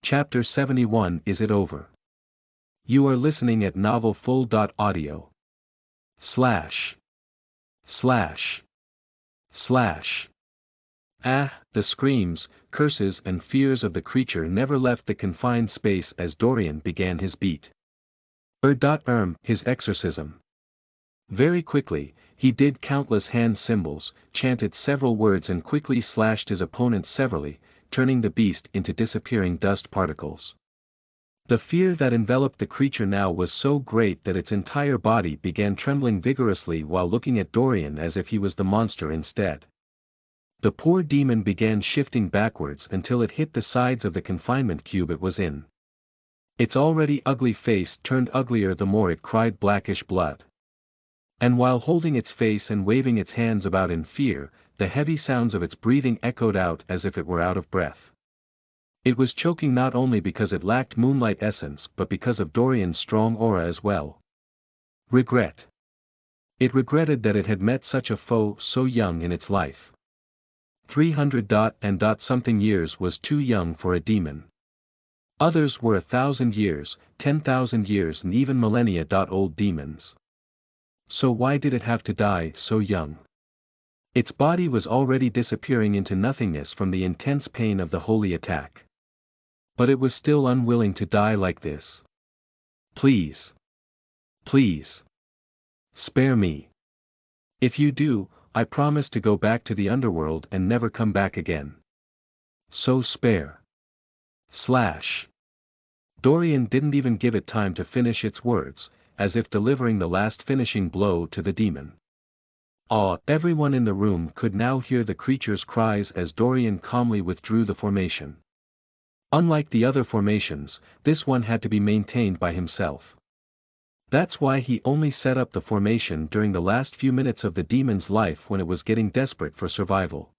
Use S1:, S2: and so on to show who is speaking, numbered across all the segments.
S1: Chapter 71. Is it over? You are listening at novelfull.audio. // The screams, curses and fears of the creature never left the confined space as Dorian began his beat. His exorcism. Very quickly, he did countless hand symbols, chanted several words and quickly slashed his opponent severally, turning the beast into disappearing dust particles. The fear that enveloped the creature now was so great that its entire body began trembling vigorously while looking at Dorian as if he was the monster instead. The poor demon began shifting backwards until it hit the sides of the confinement cube it was in. Its already ugly face turned uglier the more it cried blackish blood. And while holding its face and waving its hands about in fear, the heavy sounds of its breathing echoed out as if it were out of breath. It was choking not only because it lacked moonlight essence but because of Dorian's strong aura as well. Regret. It regretted that it had met such a foe so young in its life. 300 and something years was too young for a demon. Others were 1,000 years, 10,000 years and even millennia. Old demons. So why did it have to die so young? Its body was already disappearing into nothingness from the intense pain of the holy attack. But it was still unwilling to die like this. Please. Please. Spare me. If you do, I promise to go back to the underworld and never come back again. So spare. / Dorian didn't even give it time to finish its words, as if delivering the last finishing blow to the demon. Everyone in the room could now hear the creature's cries as Dorian calmly withdrew the formation. Unlike the other formations, this one had to be maintained by himself. That's why he only set up the formation during the last few minutes of the demon's life when it was getting desperate for survival.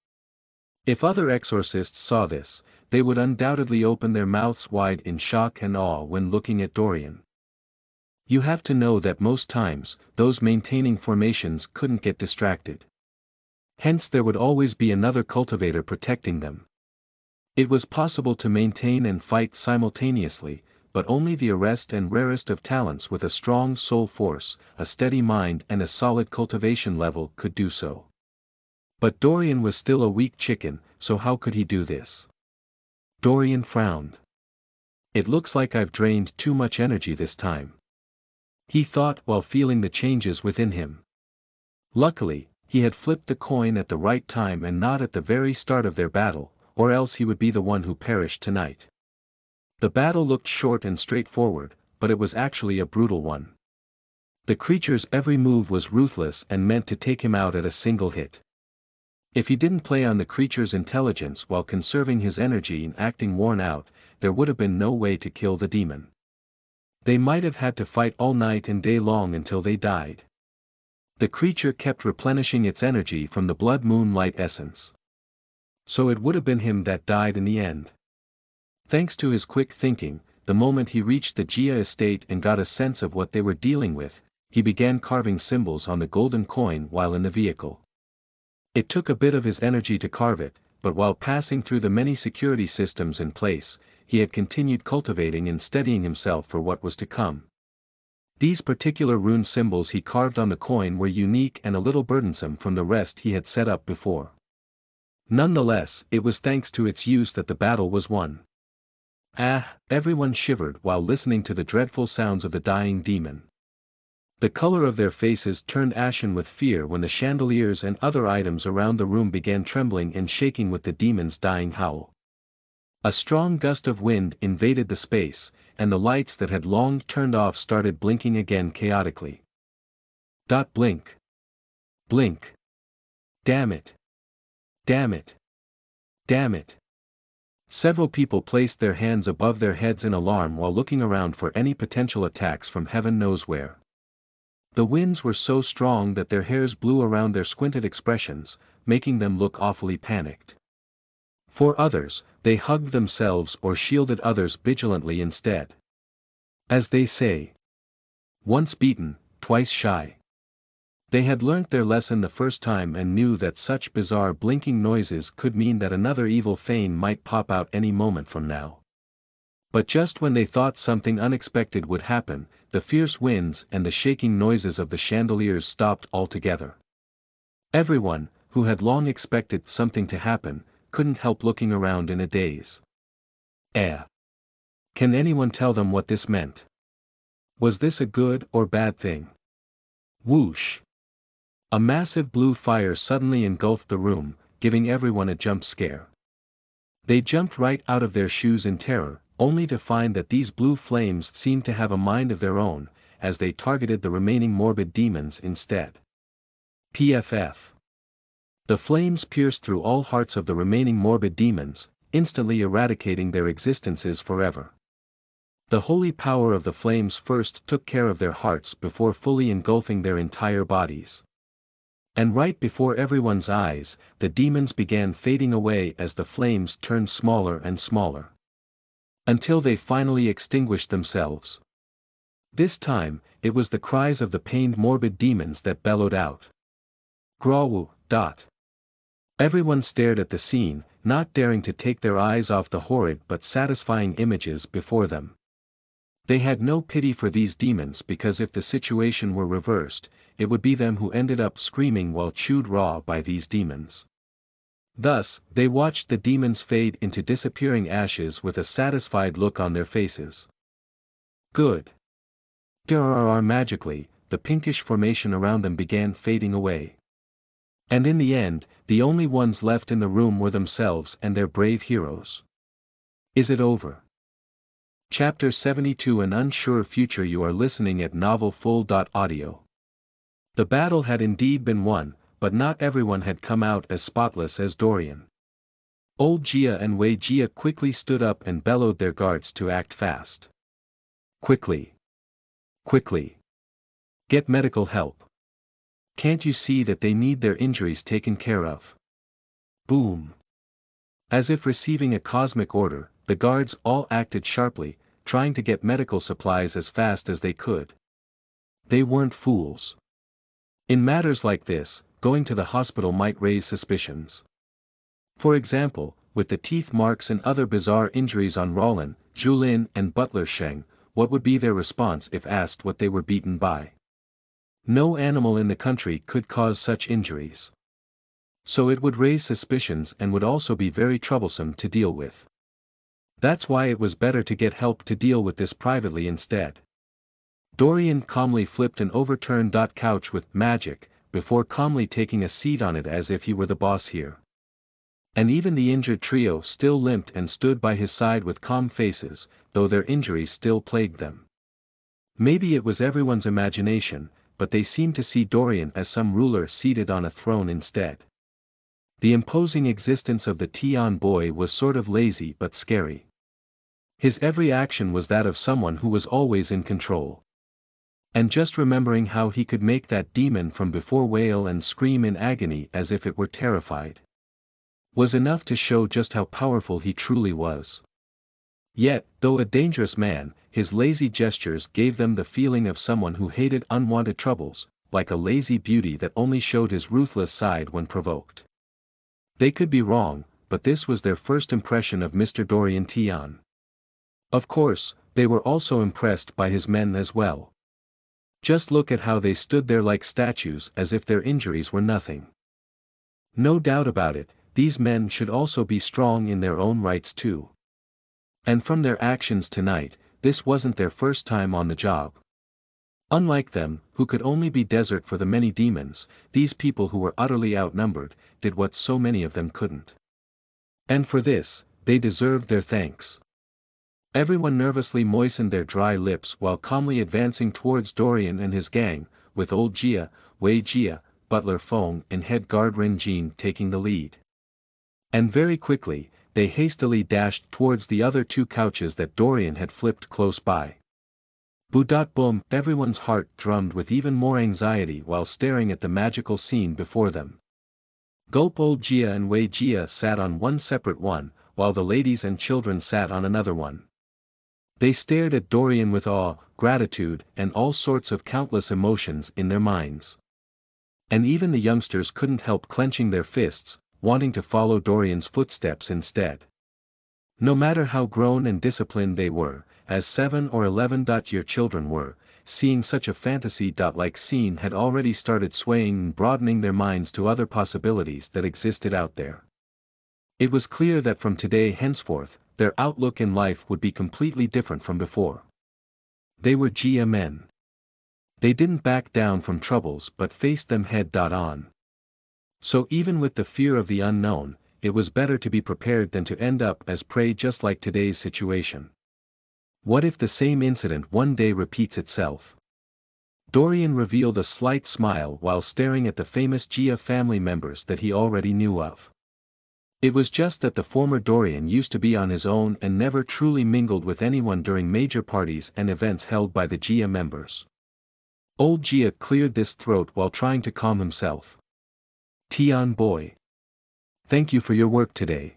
S1: If other exorcists saw this, they would undoubtedly open their mouths wide in shock and awe when looking at Dorian. You have to know that most times, those maintaining formations couldn't get distracted. Hence there would always be another cultivator protecting them. It was possible to maintain and fight simultaneously, but only the rarest and rarest of talents with a strong soul force, a steady mind and a solid cultivation level could do so. But Dorian was still a weak chicken, so how could he do this? Dorian frowned. It looks like I've drained too much energy this time, he thought while feeling the changes within him. Luckily, he had flipped the coin at the right time and not at the very start of their battle, or else he would be the one who perished tonight. The battle looked short and straightforward, but it was actually a brutal one. The creature's every move was ruthless and meant to take him out at a single hit. If he didn't play on the creature's intelligence while conserving his energy and acting worn out, there would have been no way to kill the demon. They might have had to fight all night and day long until they died. The creature kept replenishing its energy from the blood moonlight essence. So it would have been him that died in the end. Thanks to his quick thinking, the moment he reached the Gia estate and got a sense of what they were dealing with, he began carving symbols on the golden coin while in the vehicle. It took a bit of his energy to carve it, but while passing through the many security systems in place, he had continued cultivating and steadying himself for what was to come. These particular rune symbols he carved on the coin were unique and a little burdensome from the rest he had set up before. Nonetheless, it was thanks to its use that the battle was won. Everyone shivered while listening to the dreadful sounds of the dying demon. The color of their faces turned ashen with fear when the chandeliers and other items around the room began trembling and shaking with the demon's dying howl. A strong gust of wind invaded the space, and the lights that had long turned off started blinking again chaotically. Blink. Blink. Damn it. Damn it. Damn it. Several people placed their hands above their heads in alarm while looking around for any potential attacks from heaven knows where. The winds were so strong that their hairs blew around their squinted expressions, making them look awfully panicked. For others, they hugged themselves or shielded others vigilantly instead. As they say, once beaten, twice shy. They had learnt their lesson the first time and knew that such bizarre blinking noises could mean that another evil Fane might pop out any moment from now. But just when they thought something unexpected would happen, the fierce winds and the shaking noises of the chandeliers stopped altogether. Everyone, who had long expected something to happen, couldn't help looking around in a daze. Can anyone tell them what this meant? Was this a good or bad thing? Whoosh! A massive blue fire suddenly engulfed the room, giving everyone a jump scare. They jumped right out of their shoes in terror, only to find that these blue flames seemed to have a mind of their own, as they targeted the remaining morbid demons instead. PFF. The flames pierced through all hearts of the remaining morbid demons, instantly eradicating their existences forever. The holy power of the flames first took care of their hearts before fully engulfing their entire bodies. And right before everyone's eyes, the demons began fading away as the flames turned smaller and smaller, until they finally extinguished themselves. This time, it was the cries of the pained morbid demons that bellowed out. Grawu. Everyone stared at the scene, not daring to take their eyes off the horrid but satisfying images before them. They had no pity for these demons because if the situation were reversed, it would be them who ended up screaming while chewed raw by these demons. Thus, they watched the demons fade into disappearing ashes with a satisfied look on their faces. Good. Magically, the pinkish formation around them began fading away. And in the end, the only ones left in the room were themselves and their brave heroes. Is it over? Chapter 72 An Unsure Future. You are listening at NovelFull.audio. The battle had indeed been won, but not everyone had come out as spotless as Dorian. Old Gia and Wei Gia quickly stood up and bellowed their guards to act fast. Quickly! Quickly! Get medical help! Can't you see that they need their injuries taken care of? Boom! As if receiving a cosmic order, the guards all acted sharply, trying to get medical supplies as fast as they could. They weren't fools. In matters like this, going to the hospital might raise suspicions. For example, with the teeth marks and other bizarre injuries on Rollin, Julin and Butler Sheng, what would be their response if asked what they were beaten by? No animal in the country could cause such injuries. So it would raise suspicions and would also be very troublesome to deal with. That's why it was better to get help to deal with this privately instead. Dorian calmly flipped an overturned couch with magic, before calmly taking a seat on it as if he were the boss here. And even the injured trio still limped and stood by his side with calm faces, though their injuries still plagued them. Maybe it was everyone's imagination, but they seemed to see Dorian as some ruler seated on a throne instead. The imposing existence of the Tian boy was sort of lazy but scary. His every action was that of someone who was always in control. And just remembering how he could make that demon from before wail and scream in agony as if it were terrified, was enough to show just how powerful he truly was. Yet, though a dangerous man, his lazy gestures gave them the feeling of someone who hated unwanted troubles, like a lazy beauty that only showed his ruthless side when provoked. They could be wrong, but this was their first impression of Mr. Dorian Tian. Of course, they were also impressed by his men as well. Just look at how they stood there like statues as if their injuries were nothing. No doubt about it, these men should also be strong in their own rights too. And from their actions tonight, this wasn't their first time on the job. Unlike them, who could only be desert for the many demons, these people who were utterly outnumbered, did what so many of them couldn't. And for this, they deserved their thanks. Everyone nervously moistened their dry lips while calmly advancing towards Dorian and his gang, with old Gia, Wei Gia, Butler Fong and head guard Ren Jin taking the lead. And very quickly, they hastily dashed towards the other two couches that Dorian had flipped close by. Boom! Everyone's heart drummed with even more anxiety while staring at the magical scene before them. Gulp! Old Gia and Wei Gia sat on one separate one, while the ladies and children sat on another one. They stared at Dorian with awe, gratitude, and all sorts of countless emotions in their minds. And even the youngsters couldn't help clenching their fists, wanting to follow Dorian's footsteps instead. No matter how grown and disciplined they were, as 7 or 11-year children were, seeing such a fantasy-like scene had already started swaying and broadening their minds to other possibilities that existed out there. It was clear that from today henceforth, their outlook in life would be completely different from before. They were Jia men. They didn't back down from troubles but faced them head-on. So even with the fear of the unknown, it was better to be prepared than to end up as prey, just like today's situation. What if the same incident one day repeats itself? Dorian revealed a slight smile while staring at the famous Jia family members that he already knew of. It was just that the former Dorian used to be on his own and never truly mingled with anyone during major parties and events held by the Jia members. Old Jia cleared his throat while trying to calm himself. Tian boy. Thank you for your work today.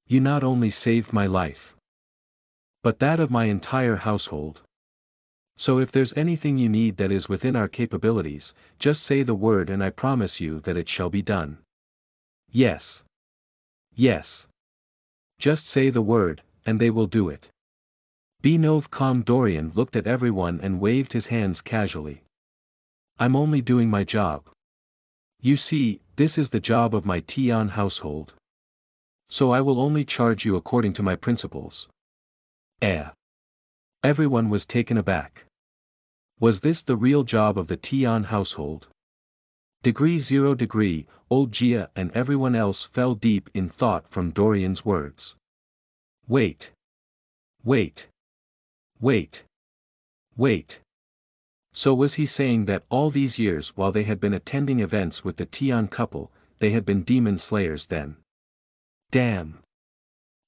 S1: You not only saved my life, but that of my entire household. So if there's anything you need that is within our capabilities, just say the word and I promise you that it shall be done. Yes. Yes. Just say the word, and they will do it. Benov calm. Dorian looked at everyone and waved his hands casually. I'm only doing my job. You see, this is the job of my Tian household. So I will only charge you according to my principles. Everyone was taken aback. Was this the real job of the Tian household? Degree 0 degree, old Jia and everyone else fell deep in thought from Dorian's words. Wait. So was he saying that all these years while they had been attending events with the Tian couple, they had been demon slayers then? Damn.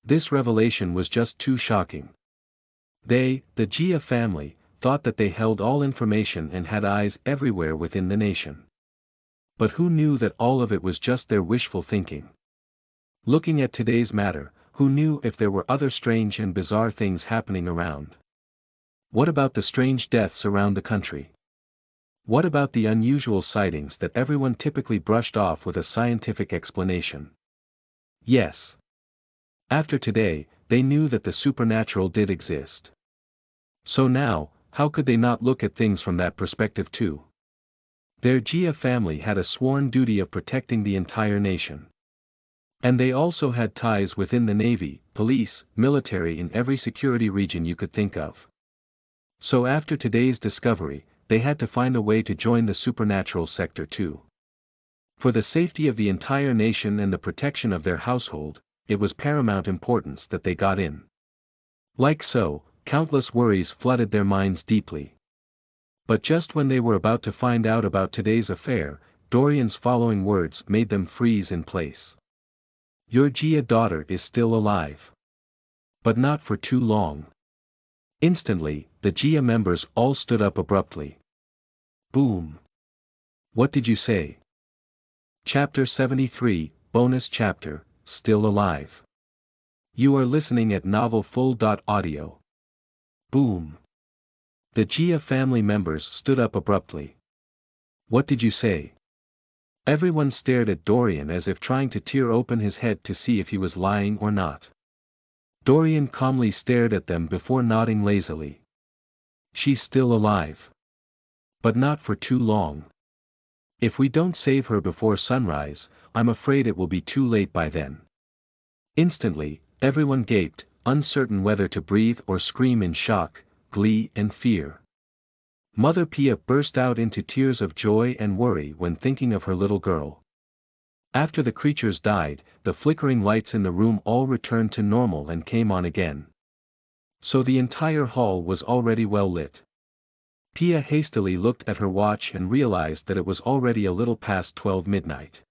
S1: This revelation was just too shocking. They, the Jia family, thought that they held all information and had eyes everywhere within the nation. But who knew that all of it was just their wishful thinking? Looking at today's matter, who knew if there were other strange and bizarre things happening around? What about the strange deaths around the country? What about the unusual sightings that everyone typically brushed off with a scientific explanation? Yes. After today, they knew that the supernatural did exist. So now, how could they not look at things from that perspective too? Their Jia family had a sworn duty of protecting the entire nation. And they also had ties within the navy, police, military in every security region you could think of. So after today's discovery, they had to find a way to join the supernatural sector too. For the safety of the entire nation and the protection of their household, it was paramount importance that they got in. Like so, countless worries flooded their minds deeply. But just when they were about to find out about today's affair, Dorian's following words made them freeze in place. Your Jia daughter is still alive. But not for too long. Instantly, the Jia members all stood up abruptly. Boom. What did you say? Chapter 73, Bonus Chapter, Still Alive. You are listening at novelfull.audio. Boom. The Jia family members stood up abruptly. What did you say? Everyone stared at Dorian as if trying to tear open his head to see if he was lying or not. Dorian calmly stared at them before nodding lazily. She's still alive. But not for too long. If we don't save her before sunrise, I'm afraid it will be too late by then. Instantly, everyone gaped, uncertain whether to breathe or scream in shock, glee and fear. Mother Pia burst out into tears of joy and worry when thinking of her little girl. After the creatures died, the flickering lights in the room all returned to normal and came on again. So the entire hall was already well lit. Pia hastily looked at her watch and realized that it was already a little past 12 midnight.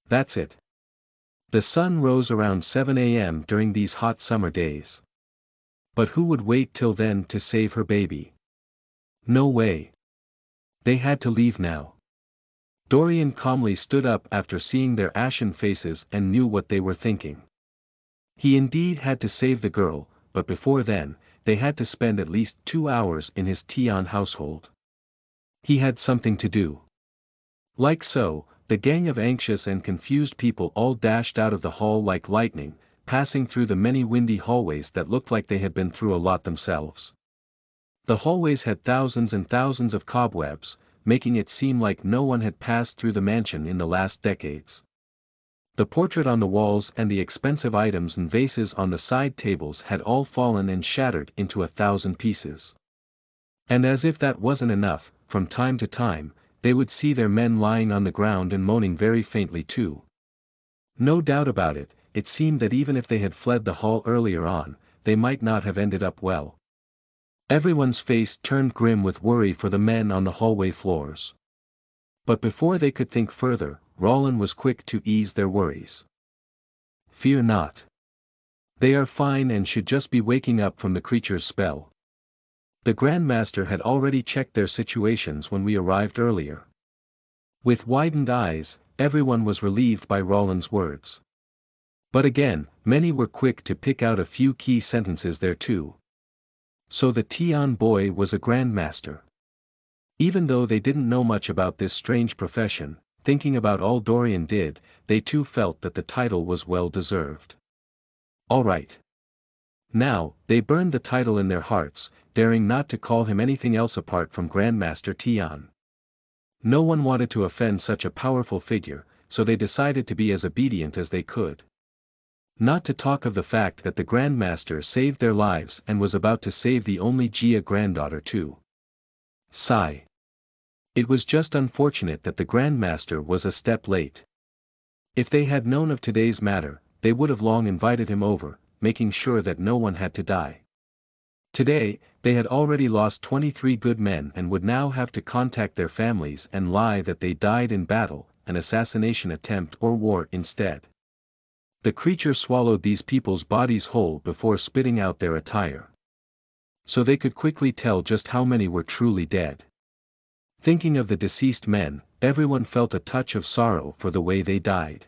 S1: That's it. The sun rose around 7 a.m. during these hot summer days. But who would wait till then to save her baby? No way. They had to leave now. Dorian calmly stood up after seeing their ashen faces and knew what they were thinking. He indeed had to save the girl, but before then, they had to spend at least 2 hours in his Tian household. He had something to do. Like so, the gang of anxious and confused people all dashed out of the hall like lightning, passing through the many windy hallways that looked like they had been through a lot themselves. The hallways had thousands and thousands of cobwebs, making it seem like no one had passed through the mansion in the last decades. The portrait on the walls and the expensive items and vases on the side tables had all fallen and shattered into 1,000 pieces. And as if that wasn't enough, from time to time, they would see their men lying on the ground and moaning very faintly too. No doubt about it, it seemed that even if they had fled the hall earlier on, they might not have ended up well. Everyone's face turned grim with worry for the men on the hallway floors. But before they could think further, Rollin was quick to ease their worries. Fear not. They are fine and should just be waking up from the creature's spell. The Grand Master had already checked their situations when we arrived earlier. With widened eyes, everyone was relieved by Rollin's words. But again, many were quick to pick out a few key sentences there too. So the Tian boy was a Grand Master. Even though they didn't know much about this strange profession, thinking about all Dorian did, they too felt that the title was well deserved. All right. Now, they burned the title in their hearts, daring not to call him anything else apart from Grandmaster Tian. No one wanted to offend such a powerful figure, so they decided to be as obedient as they could. Not to talk of the fact that the Grandmaster saved their lives and was about to save the only Jia granddaughter too. Sigh. It was just unfortunate that the Grandmaster was a step late. If they had known of today's matter, they would have long invited him over, making sure that no one had to die. Today, they had already lost 23 good men and would now have to contact their families and lie that they died in battle, an assassination attempt or war instead. The creature swallowed these people's bodies whole before spitting out their attire. So they could quickly tell just how many were truly dead. Thinking of the deceased men, everyone felt a touch of sorrow for the way they died.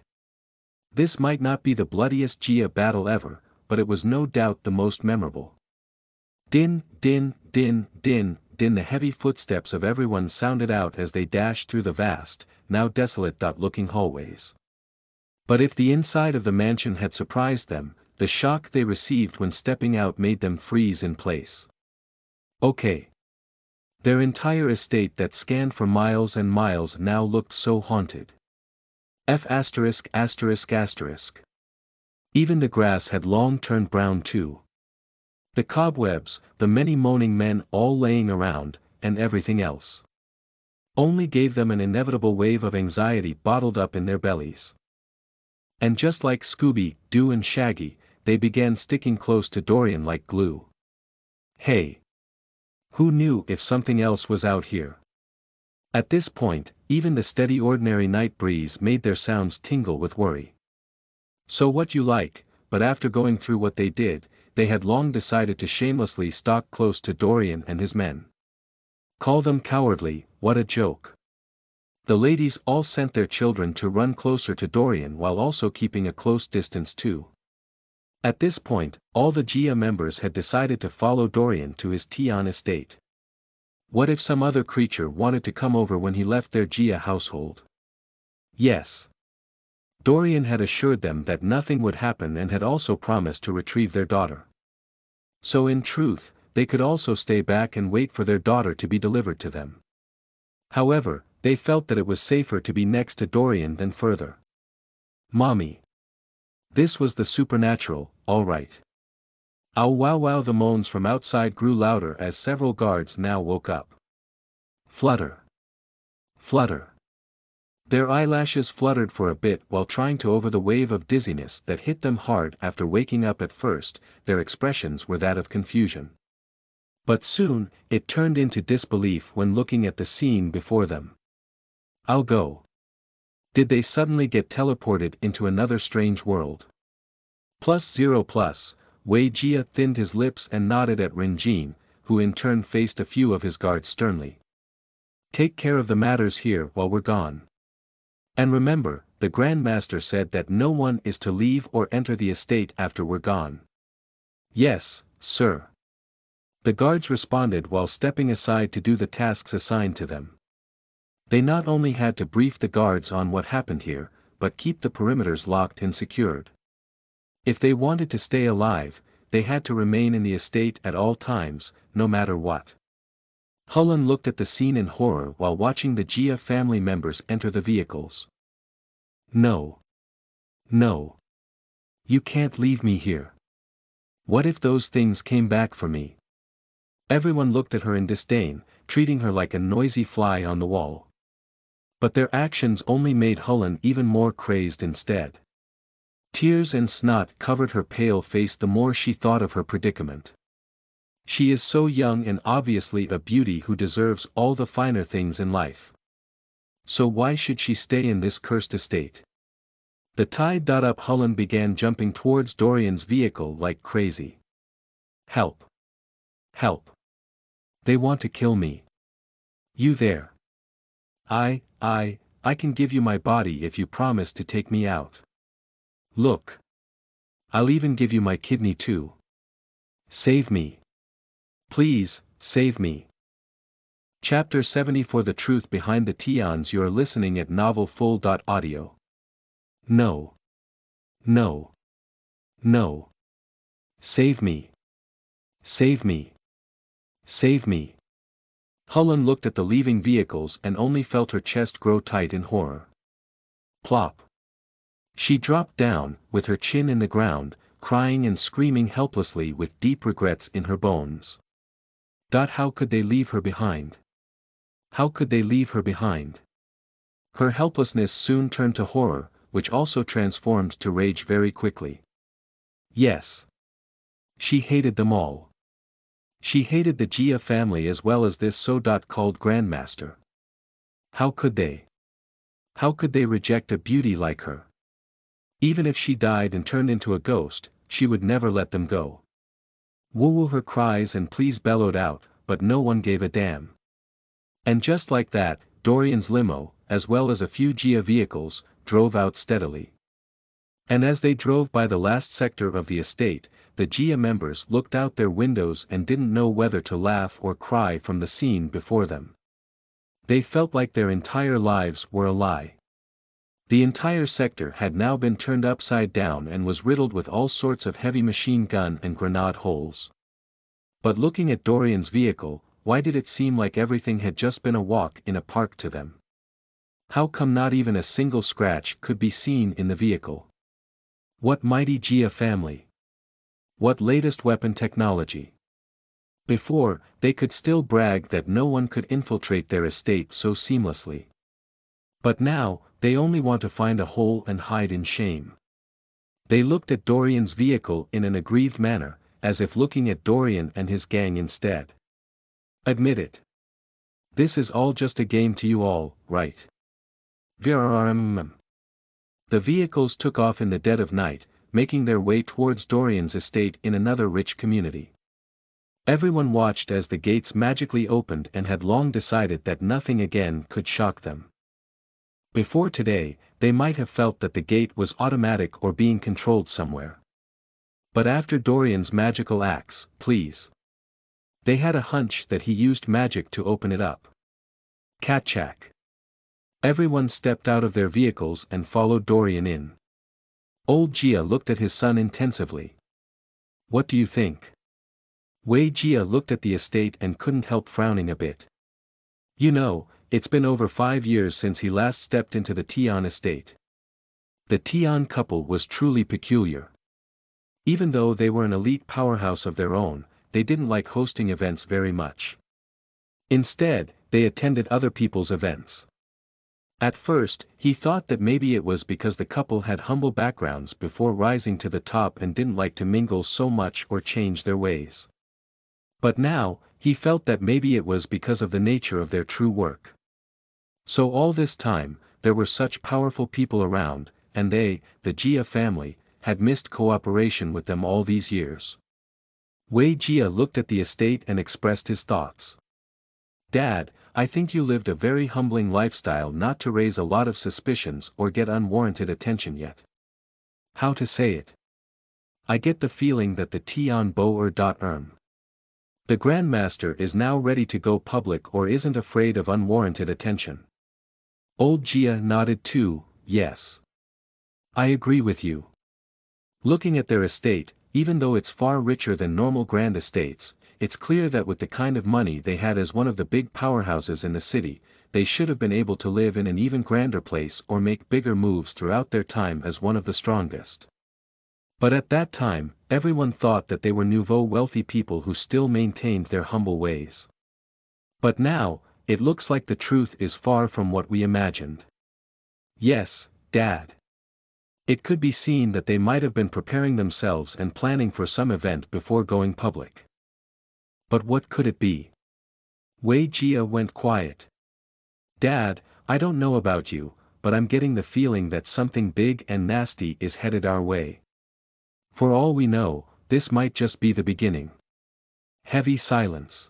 S1: This might not be the bloodiest Jia battle ever, but it was no doubt the most memorable. Din, din, din, din, din. The heavy footsteps of everyone sounded out as they dashed through the vast, now desolate-looking hallways. But if the inside of the mansion had surprised them, the shock they received when stepping out made them freeze in place. Okay. Their entire estate that scanned for miles and miles now looked so haunted. F******. Even the grass had long turned brown too. The cobwebs, the many moaning men all laying around, and everything else, only gave them an inevitable wave of anxiety bottled up in their bellies. And just like Scooby-Doo and Shaggy, they began sticking close to Dorian like glue. Hey! Who knew if something else was out here? At this point, even the steady ordinary night breeze made their sounds tingle with worry. So what you like, but after going through what they did, they had long decided to shamelessly stalk close to Dorian and his men. Call them cowardly, what a joke. The ladies all sent their children to run closer to Dorian while also keeping a close distance too. At this point, all the Jia members had decided to follow Dorian to his Tian estate. What if some other creature wanted to come over when he left their Jia household? Yes. Dorian had assured them that nothing would happen and had also promised to retrieve their daughter. So in truth, they could also stay back and wait for their daughter to be delivered to them. However, they felt that it was safer to be next to Dorian than further. Mommy. This was the supernatural, all right. Ow wow wow. The moans from outside grew louder as several guards now woke up. Flutter. Flutter. Their eyelashes fluttered for a bit while trying to over the wave of dizziness that hit them hard after waking up. At first, their expressions were that of confusion. But soon, it turned into disbelief when looking at the scene before them. I'll go. Did they suddenly get teleported into another strange world? +0+, Wei Jia thinned his lips and nodded at Rin Jin, who in turn faced a few of his guards sternly. Take care of the matters here while we're gone. And remember, the Grand Master said that no one is to leave or enter the estate after we're gone. Yes, sir. The guards responded while stepping aside to do the tasks assigned to them. They not only had to brief the guards on what happened here, but keep the perimeters locked and secured. If they wanted to stay alive, they had to remain in the estate at all times, no matter what. Hulun looked at the scene in horror while watching the Jia family members enter the vehicles. No. No. You can't leave me here. What if those things came back for me? Everyone looked at her in disdain, treating her like a noisy fly on the wall. But their actions only made Hulun even more crazed instead. Tears and snot covered her pale face the more she thought of her predicament. She is so young and obviously a beauty who deserves all the finer things in life. So why should she stay in this cursed estate? The tied-up Hulun began jumping towards Dorian's vehicle like crazy. Help! Help! They want to kill me. You there? I can give you my body if you promise to take me out. Look. I'll even give you my kidney too. Save me. Please, save me. Chapter 70 For the truth behind the Tians. You're listening at novelfull.audio. No. No. No. Save me. Save me. Save me. Hulun looked at the leaving vehicles and only felt her chest grow tight in horror. Plop. She dropped down, with her chin in the ground, crying and screaming helplessly with deep regrets in her bones. How could they leave her behind? How could they leave her behind? Her helplessness soon turned to horror, which also transformed to rage very quickly. Yes. She hated them all. She hated the Jia family as well as this so-called Grandmaster. How could they? How could they reject a beauty like her? Even if she died and turned into a ghost, she would never let them go. Woo-woo, her cries and pleas bellowed out, but no one gave a damn. And just like that, Dorian's limo, as well as a few Jia vehicles, drove out steadily. And as they drove by the last sector of the estate, the Jia members looked out their windows and didn't know whether to laugh or cry from the scene before them. They felt like their entire lives were a lie. The entire sector had now been turned upside down and was riddled with all sorts of heavy machine gun and grenade holes. But looking at Dorian's vehicle, why did it seem like everything had just been a walk in a park to them? How come not even a single scratch could be seen in the vehicle? What mighty Jia family! What latest weapon technology! Before, they could still brag that no one could infiltrate their estate so seamlessly. But now, they only want to find a hole and hide in shame. They looked at Dorian's vehicle in an aggrieved manner, as if looking at Dorian and his gang instead. Admit it. This is all just a game to you all, right? The vehicles took off in the dead of night, making their way towards Dorian's estate in another rich community. Everyone watched as the gates magically opened and had long decided that nothing again could shock them. Before today, they might have felt that the gate was automatic or being controlled somewhere. But after Dorian's magical axe, please. They had a hunch that he used magic to open it up. Katchak. Everyone stepped out of their vehicles and followed Dorian in. Old Jia looked at his son intensively. What do you think? Wei Jia looked at the estate and couldn't help frowning a bit. You know, it's been over 5 years since he last stepped into the Tian estate. The Tian couple was truly peculiar. Even though they were an elite powerhouse of their own, they didn't like hosting events very much. Instead, they attended other people's events. At first, he thought that maybe it was because the couple had humble backgrounds before rising to the top and didn't like to mingle so much or change their ways. But now, he felt that maybe it was because of the nature of their true work. So all this time, there were such powerful people around, and they, the Jia family, had missed cooperation with them all these years. Wei Jia looked at the estate and expressed his thoughts. Dad, I think you lived a very humbling lifestyle not to raise a lot of suspicions or get unwarranted attention yet. How to say it? I get the feeling that the Tian Bo-er. The Grandmaster is now ready to go public or isn't afraid of unwarranted attention. Old Jia nodded too, yes. I agree with you. Looking at their estate, even though it's far richer than normal grand estates, it's clear that with the kind of money they had as one of the big powerhouses in the city, they should have been able to live in an even grander place or make bigger moves throughout their time as one of the strongest. But at that time, everyone thought that they were nouveau wealthy people who still maintained their humble ways. But now, it looks like the truth is far from what we imagined. Yes, Dad. It could be seen that they might have been preparing themselves and planning for some event before going public. But what could it be? Wei Jia went quiet. Dad, I don't know about you, but I'm getting the feeling that something big and nasty is headed our way. For all we know, this might just be the beginning. Heavy silence.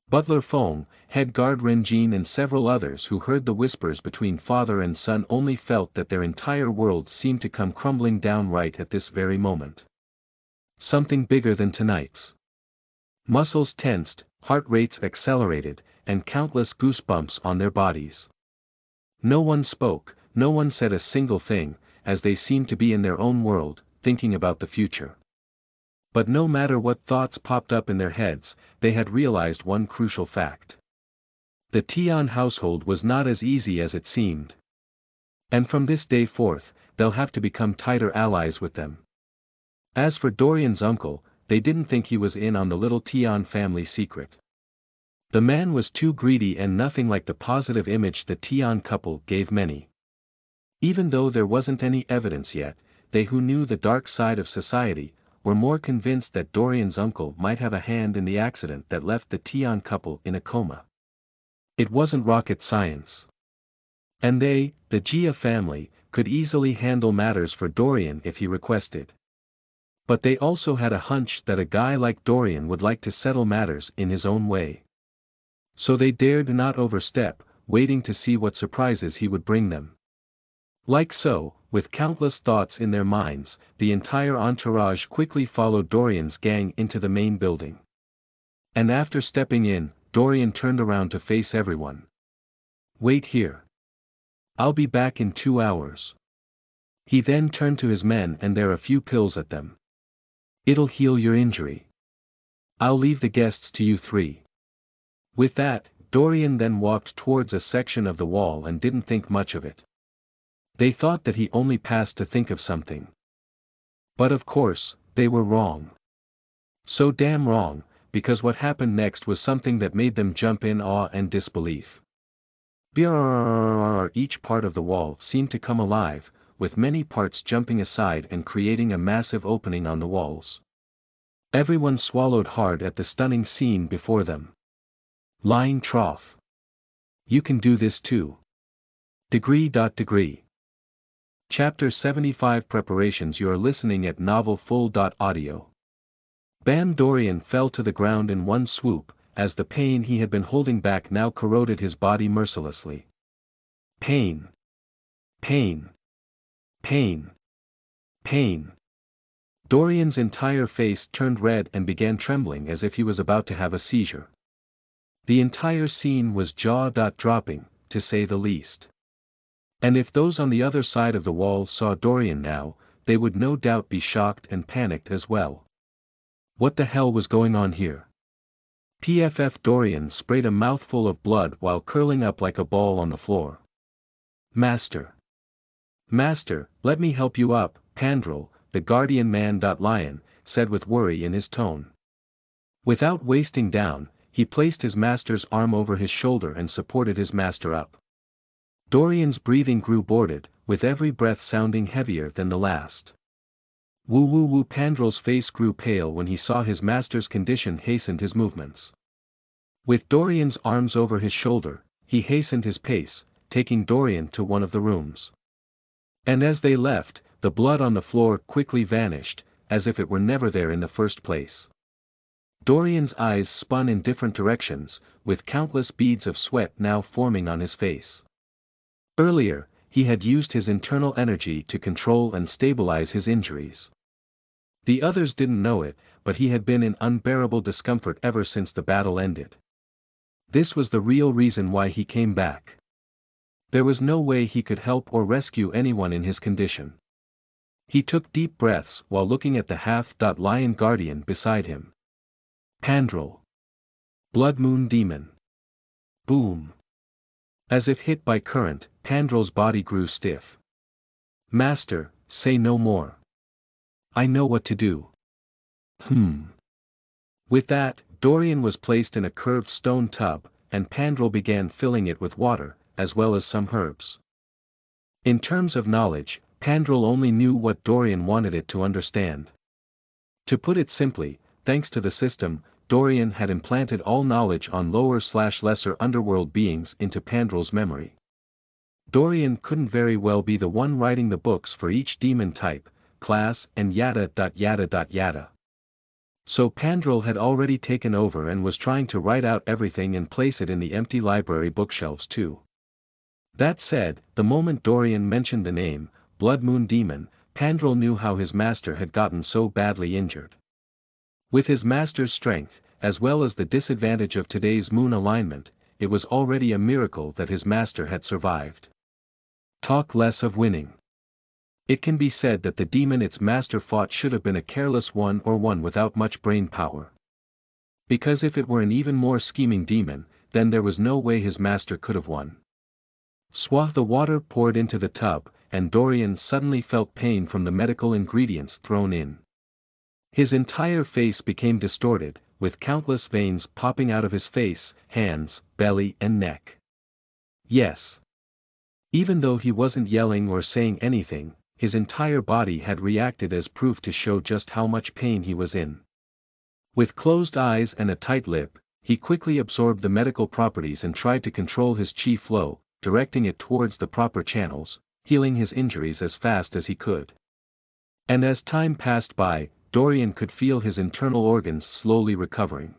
S1: Butler Feng, head guard Renjin and several others who heard the whispers between father and son only felt that their entire world seemed to come crumbling down right at this very moment. Something bigger than tonight's. Muscles tensed, heart rates accelerated, and countless goosebumps on their bodies. No one spoke, no one said a single thing, as they seemed to be in their own world, thinking about the future. But no matter what thoughts popped up in their heads, they had realized one crucial fact. The Tian household was not as easy as it seemed. And from this day forth, they'll have to become tighter allies with them. As for Dorian's uncle, they didn't think he was in on the little Tian family secret. The man was too greedy and nothing like the positive image the Tian couple gave many. Even though there wasn't any evidence yet, they who knew the dark side of society, were more convinced that Dorian's uncle might have a hand in the accident that left the Tian couple in a coma. It wasn't rocket science. And they, the Jia family, could easily handle matters for Dorian if he requested. But they also had a hunch that a guy like Dorian would like to settle matters in his own way. So they dared not overstep, waiting to see what surprises he would bring them. Like so, with countless thoughts in their minds, the entire entourage quickly followed Dorian's gang into the main building. And after stepping in, Dorian turned around to face everyone. Wait here. I'll be back in 2 hours. He then turned to his men and there a few pills at them. It'll heal your injury. I'll leave the guests to you three. With that, Dorian then walked towards a section of the wall and didn't think much of it. They thought that he only passed to think of something. But of course, they were wrong. So damn wrong, because what happened next was something that made them jump in awe and disbelief. Each part of the wall seemed to come alive, with many parts jumping aside and creating a massive opening on the walls. Everyone swallowed hard at the stunning scene before them. Lying trough. You can do this too. Degree. Chapter 75 Preparations. You are listening at novelfull.audio. Bam! Dorian fell to the ground in one swoop, as the pain he had been holding back now corroded his body mercilessly. Pain. Pain. Pain. Pain. Dorian's entire face turned red and began trembling as if he was about to have a seizure. The entire scene was jaw-dropping, to say the least. And if those on the other side of the wall saw Dorian now, they would no doubt be shocked and panicked as well. What the hell was going on here? PFF. Dorian sprayed a mouthful of blood while curling up like a ball on the floor. Master. Master, let me help you up, Pandrel, the guardian man. Lion, said with worry in his tone. Without wasting down, he placed his master's arm over his shoulder and supported his master up. Dorian's breathing grew bored, with every breath sounding heavier than the last. Woo. Pandrel's face grew pale when he saw his master's condition hastened his movements. With Dorian's arms over his shoulder, he hastened his pace, taking Dorian to one of the rooms. And as they left, the blood on the floor quickly vanished, as if it were never there in the first place. Dorian's eyes spun in different directions, with countless beads of sweat now forming on his face. Earlier, he had used his internal energy to control and stabilize his injuries. The others didn't know it, but he had been in unbearable discomfort ever since the battle ended. This was the real reason why he came back. There was no way he could help or rescue anyone in his condition. He took deep breaths while looking at the half-lion guardian beside him. Pandrel. Blood Moon Demon. Boom. As if hit by current, Pandrel's body grew stiff. Master, say no more. I know what to do. With that, Dorian was placed in a curved stone tub, and Pandrel began filling it with water, as well as some herbs. In terms of knowledge, Pandrel only knew what Dorian wanted it to understand. To put it simply, thanks to the system, Dorian had implanted all knowledge on lower/lesser underworld beings into Pandrel's memory. Dorian couldn't very well be the one writing the books for each demon type, class and yada. So Pandrel had already taken over and was trying to write out everything and place it in the empty library bookshelves too. That said, the moment Dorian mentioned the name, Blood Moon Demon, Pandrel knew how his master had gotten so badly injured. With his master's strength, as well as the disadvantage of today's moon alignment, it was already a miracle that his master had survived. Talk less of winning. It can be said that the demon its master fought should have been a careless one or one without much brain power. Because if it were an even more scheming demon, then there was no way his master could have won. Swath the water poured into the tub, and Dorian suddenly felt pain from the medical ingredients thrown in. His entire face became distorted, with countless veins popping out of his face, hands, belly and neck. Yes. Even though he wasn't yelling or saying anything, his entire body had reacted as proof to show just how much pain he was in. With closed eyes and a tight lip, he quickly absorbed the medical properties and tried to control his chi flow, directing it towards the proper channels, healing his injuries as fast as he could. And as time passed by, Dorian could feel his internal organs slowly recovering.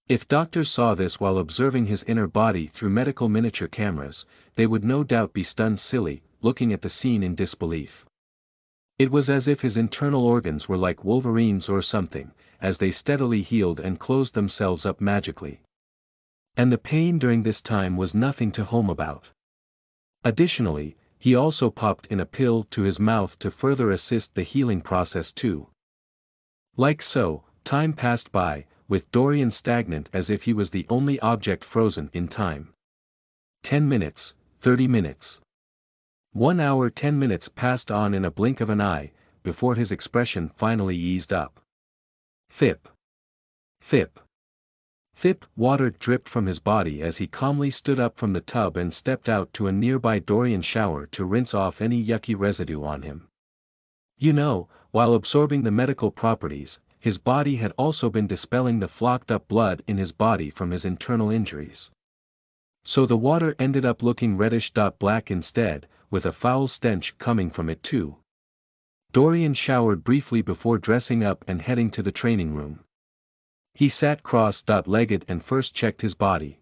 S1: If doctors saw this while observing his inner body through medical miniature cameras, they would no doubt be stunned silly, looking at the scene in disbelief. It was as if his internal organs were like Wolverines or something, as they steadily healed and closed themselves up magically. And the pain during this time was nothing to home about. Additionally, he also popped in a pill to his mouth to further assist the healing process too. Like so, time passed by, with Dorian stagnant as if he was the only object frozen in time. 10 minutes, 30 minutes. 1 hour 10 minutes passed on in a blink of an eye, before his expression finally eased up. Thip. Thip. Thip. Water dripped from his body as he calmly stood up from the tub and stepped out to a nearby Dorian shower to rinse off any yucky residue on him. You know, while absorbing the medical properties, his body had also been dispelling the flocked-up blood in his body from his internal injuries. So the water ended up looking reddish-black instead, with a foul stench coming from it too. Dorian showered briefly before dressing up and heading to the training room. He sat cross-legged and first checked his body.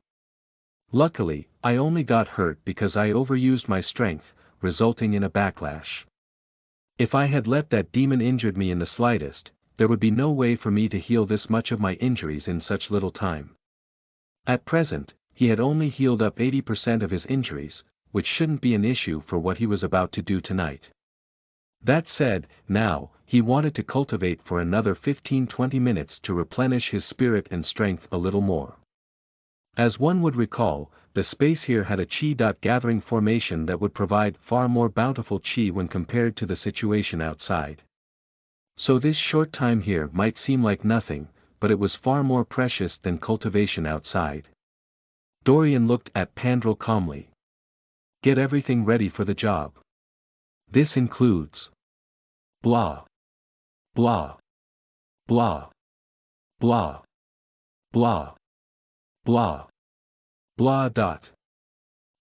S1: Luckily, I only got hurt because I overused my strength, resulting in a backlash. If I had let that demon injured me in the slightest, there would be no way for me to heal this much of my injuries in such little time. At present, he had only healed up 80% of his injuries, which shouldn't be an issue for what he was about to do tonight. That said, now, he wanted to cultivate for another 15-20 minutes to replenish his spirit and strength a little more. As one would recall, the space here had a chi-gathering formation that would provide far more bountiful chi when compared to the situation outside. So this short time here might seem like nothing, but it was far more precious than cultivation outside. Dorian looked at Pandrel calmly. Get everything ready for the job. This includes blah, blah, blah, blah, blah, blah, blah.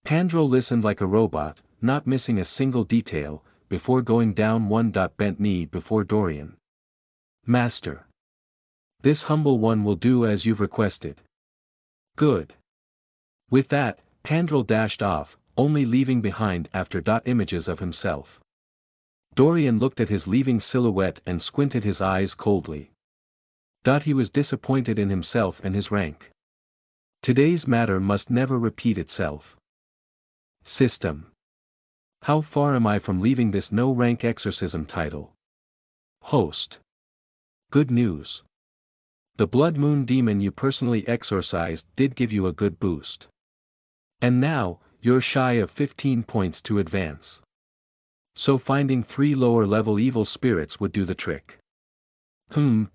S1: Pandrel listened like a robot, not missing a single detail, before going down one bent knee before Dorian. Master. This humble one will do as you've requested. Good. With that, Pandrel dashed off, only leaving behind after images of himself. Dorian looked at his leaving silhouette and squinted his eyes coldly. He was disappointed in himself and his rank. Today's matter must never repeat itself. System. How far am I from leaving this no-rank exorcism title? Host. Good news. The Blood Moon demon you personally exorcised did give you a good boost. And now, you're shy of 15 points to advance. So finding 3 lower-level evil spirits would do the trick.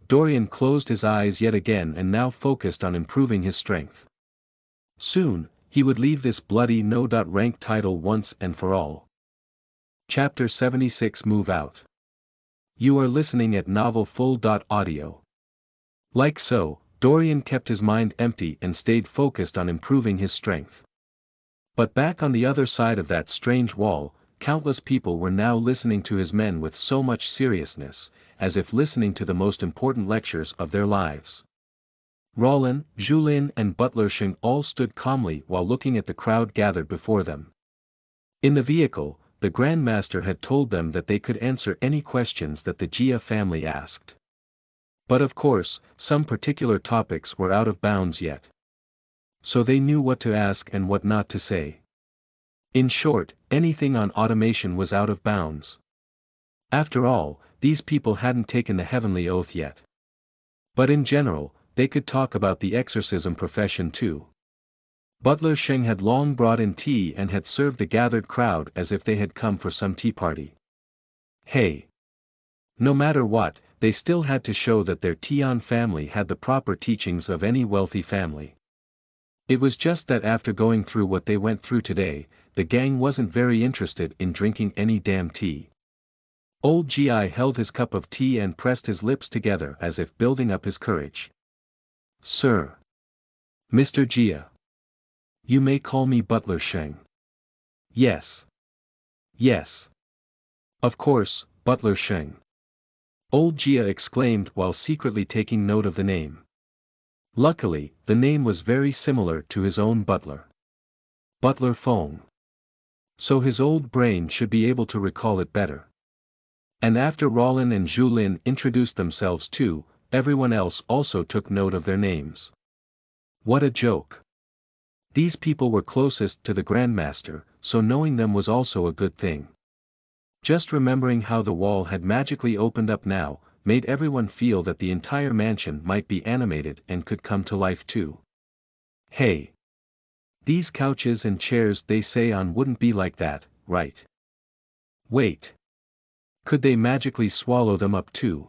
S1: Dorian closed his eyes yet again and now focused on improving his strength. Soon, he would leave this bloody no-rank title once and for all. Chapter 76 Move Out. You are listening at novelfull.audio. Like so, Dorian kept his mind empty and stayed focused on improving his strength. But back on the other side of that strange wall, countless people were now listening to his men with so much seriousness, as if listening to the most important lectures of their lives. Rollin, Julien and Butler Sheng all stood calmly while looking at the crowd gathered before them. In the vehicle, the Grand Master had told them that they could answer any questions that the Jia family asked. But of course, some particular topics were out of bounds yet. So they knew what to ask and what not to say. In short, anything on automation was out of bounds. After all, these people hadn't taken the heavenly oath yet. But in general, they could talk about the exorcism profession too. Butler Sheng had long brought in tea and had served the gathered crowd as if they had come for some tea party. Hey! No matter what, they still had to show that their Tian family had the proper teachings of any wealthy family. It was just that after going through what they went through today, the gang wasn't very interested in drinking any damn tea. Old Gi held his cup of tea and pressed his lips together as if building up his courage. Sir. Mr. Jia. You may call me Butler Sheng. Yes. Yes. Of course, Butler Sheng. Old Jia exclaimed while secretly taking note of the name. Luckily, the name was very similar to his own butler. Butler Fong. So his old brain should be able to recall it better. And after Rollin and Julien introduced themselves too, everyone else also took note of their names. What a joke. These people were closest to the Grandmaster, so knowing them was also a good thing. Just remembering how the wall had magically opened up now, made everyone feel that the entire mansion might be animated and could come to life too. Hey! These couches and chairs they say on wouldn't be like that, right? Wait. Could they magically swallow them up too?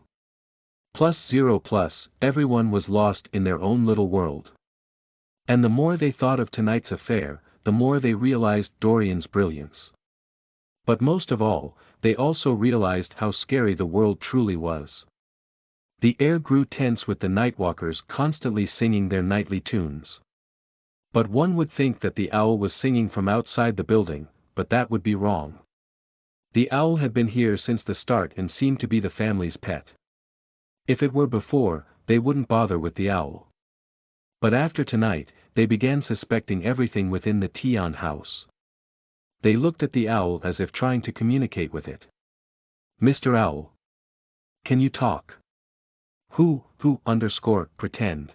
S1: +0+, everyone was lost in their own little world. And the more they thought of tonight's affair, the more they realized Dorian's brilliance. But most of all, they also realized how scary the world truly was. The air grew tense with the Nightwalkers constantly singing their nightly tunes. But one would think that the owl was singing from outside the building, but that would be wrong. The owl had been here since the start and seemed to be the family's pet. If it were before, they wouldn't bother with the owl. But after tonight, they began suspecting everything within the Tian house. They looked at the owl as if trying to communicate with it. Mr. Owl. Can you talk? Pretend.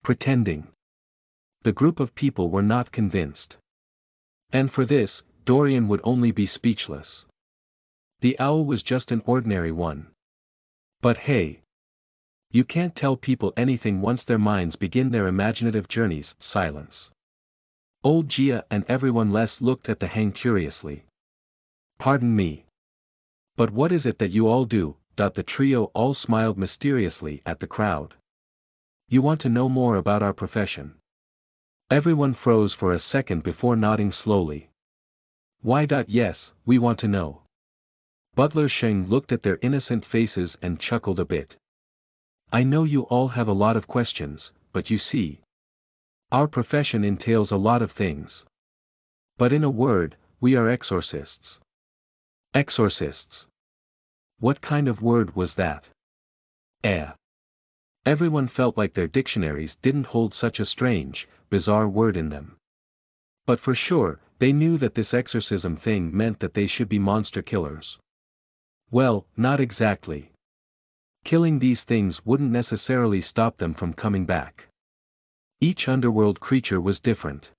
S1: Pretending. The group of people were not convinced. And for this, Dorian would only be speechless. The owl was just an ordinary one. But hey! You can't tell people anything once their minds begin their imaginative journeys. Silence. Old Jia and everyone less looked at the hang curiously. Pardon me. But what is it that you all do? The trio all smiled mysteriously at the crowd. You want to know more about our profession? Everyone froze for a second before nodding slowly. Why? Yes, we want to know. Butler Sheng looked at their innocent faces and chuckled a bit. I know you all have a lot of questions, but you see, our profession entails a lot of things. But in a word, we are exorcists. Exorcists. What kind of word was that? Everyone felt like their dictionaries didn't hold such a strange, bizarre word in them. But for sure, they knew that this exorcism thing meant that they should be monster killers. Well, not exactly. Killing these things wouldn't necessarily stop them from coming back. Each underworld creature was different.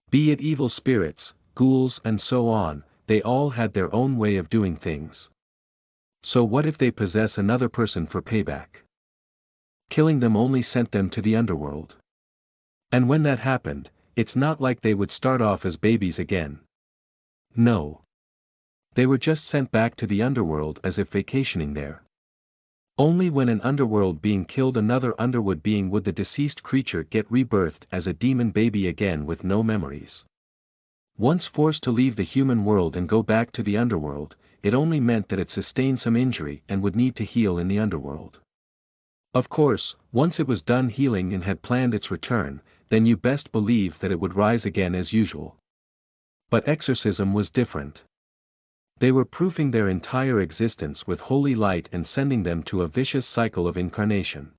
S1: Be it evil spirits, ghouls and so on, they all had their own way of doing things. So what if they possess another person for payback? Killing them only sent them to the underworld. And when that happened, it's not like they would start off as babies again. No. They were just sent back to the underworld as if vacationing there. Only when an underworld being killed another underworld being would the deceased creature get rebirthed as a demon baby again with no memories. Once forced to leave the human world and go back to the underworld, it only meant that it sustained some injury and would need to heal in the underworld. Of course, once it was done healing and had planned its return, then you best believe that it would rise again as usual. But exorcism was different. They were proofing their entire existence with holy light and sending them to a vicious cycle of incarnation.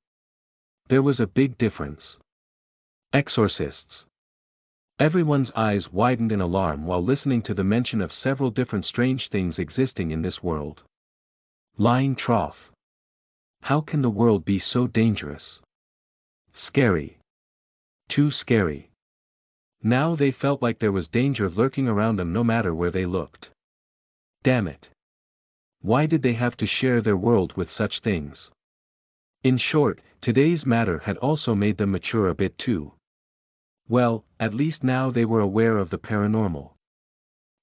S1: There was a big difference. Exorcists. Everyone's eyes widened in alarm while listening to the mention of several different strange things existing in this world. Lying trough. How can the world be so dangerous? Scary. Too scary. Now they felt like there was danger lurking around them no matter where they looked. Damn it. Why did they have to share their world with such things? In short, today's matter had also made them mature a bit too. Well, at least now they were aware of the paranormal.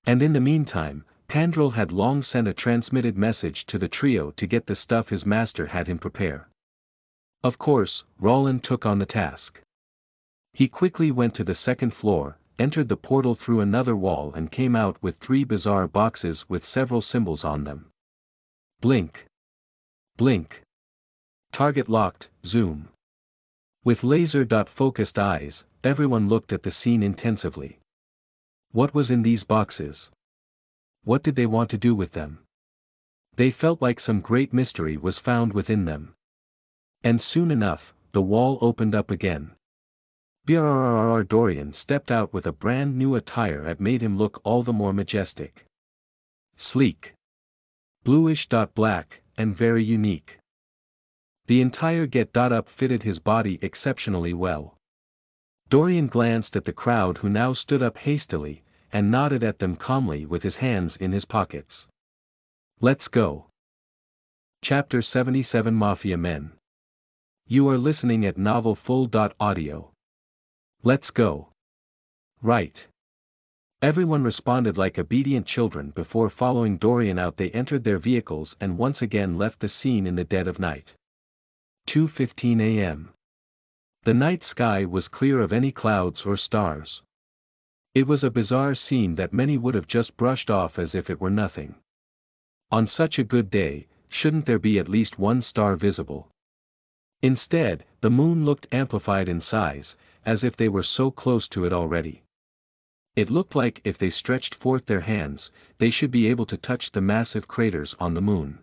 S1: And in the meantime, Pandrel had long sent a transmitted message to the trio to get the stuff his master had him prepare. Of course, Roland took on the task. He quickly went to the second floor, entered the portal through another wall and came out with 3 bizarre boxes with several symbols on them. Blink. Blink. Target locked, zoom. With laser-focused eyes, everyone looked at the scene intensively. What was in these boxes? What did they want to do with them? They felt like some great mystery was found within them. And soon enough, the wall opened up again. Brrr Dorian stepped out with a brand new attire that made him look all the more majestic. Sleek. Bluish-black, and very unique. The entire get-up fitted his body exceptionally well. Dorian glanced at the crowd who now stood up hastily, and nodded at them calmly with his hands in his pockets. Let's go. Chapter 77 Mafia Men. You are listening at novelfull.audio. Let's go. Right. Everyone responded like obedient children. Before following Dorian out, they entered their vehicles and once again left the scene in the dead of night. 2:15 a.m. The night sky was clear of any clouds or stars. It was a bizarre scene that many would have just brushed off as if it were nothing. On such a good day, shouldn't there be at least one star visible? Instead, the moon looked amplified in size, as if they were so close to it already. It looked like if they stretched forth their hands, they should be able to touch the massive craters on the moon.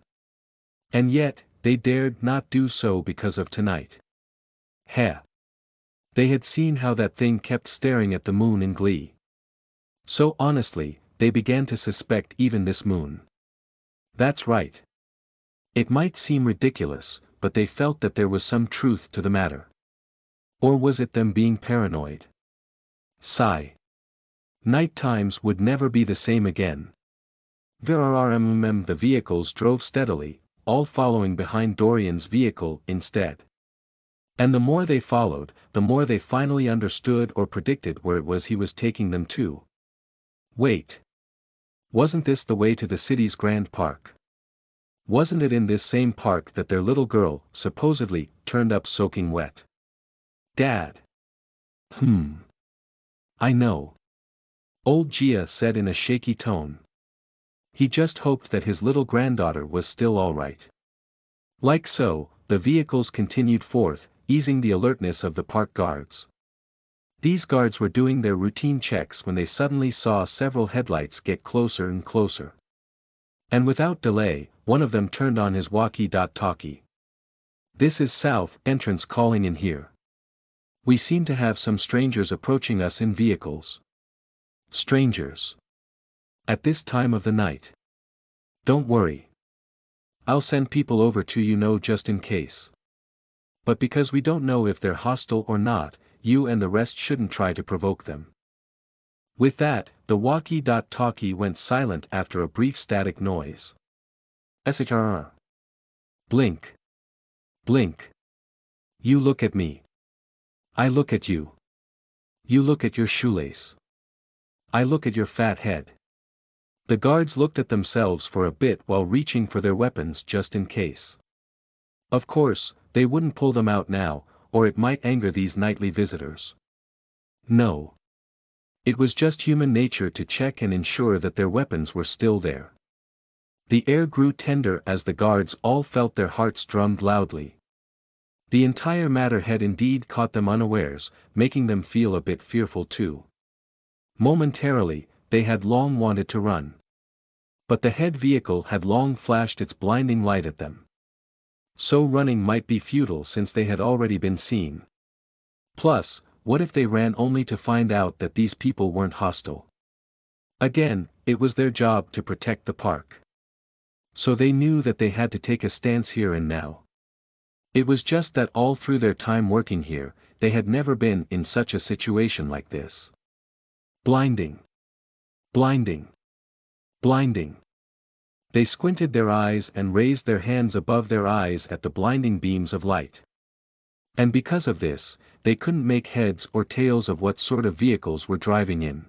S1: And yet, they dared not do so because of tonight. Heh. They had seen how that thing kept staring at the moon in glee. So honestly, they began to suspect even this moon. That's right. It might seem ridiculous, but they felt that there was some truth to the matter. Or was it them being paranoid? Sigh. Night times would never be the same again. The vehicles drove steadily, all following behind Dorian's vehicle instead. And the more they followed, the more they finally understood or predicted where it was he was taking them to. Wait. Wasn't this the way to the city's Grand Park? Wasn't it in this same park that their little girl, supposedly, turned up soaking wet? Dad. I know. Old Gia said in a shaky tone. He just hoped that his little granddaughter was still all right. Like so, the vehicles continued forth, easing the alertness of the park guards. These guards were doing their routine checks when they suddenly saw several headlights get closer and closer. And without delay, one of them turned on his walkie-talkie. This is South Entrance calling in here. We seem to have some strangers approaching us in vehicles. Strangers. At this time of the night. Don't worry. I'll send people over to just in case. But because we don't know if they're hostile or not, you and the rest shouldn't try to provoke them. With that, the walkie-talkie went silent after a brief static noise. SHRR. Blink. Blink. You look at me. I look at you. You look at your shoelace. I look at your fat head. The guards looked at themselves for a bit while reaching for their weapons just in case. Of course, they wouldn't pull them out now, or it might anger these nightly visitors. No. It was just human nature to check and ensure that their weapons were still there. The air grew tender as the guards all felt their hearts drummed loudly. The entire matter had indeed caught them unawares, making them feel a bit fearful too. Momentarily, they had long wanted to run. But the head vehicle had long flashed its blinding light at them. So running might be futile since they had already been seen. Plus, what if they ran only to find out that these people weren't hostile? Again, it was their job to protect the park. So they knew that they had to take a stance here and now. It was just that all through their time working here, they had never been in such a situation like this. Blinding. Blinding. Blinding. They squinted their eyes and raised their hands above their eyes at the blinding beams of light. And because of this, they couldn't make heads or tails of what sort of vehicles were driving in.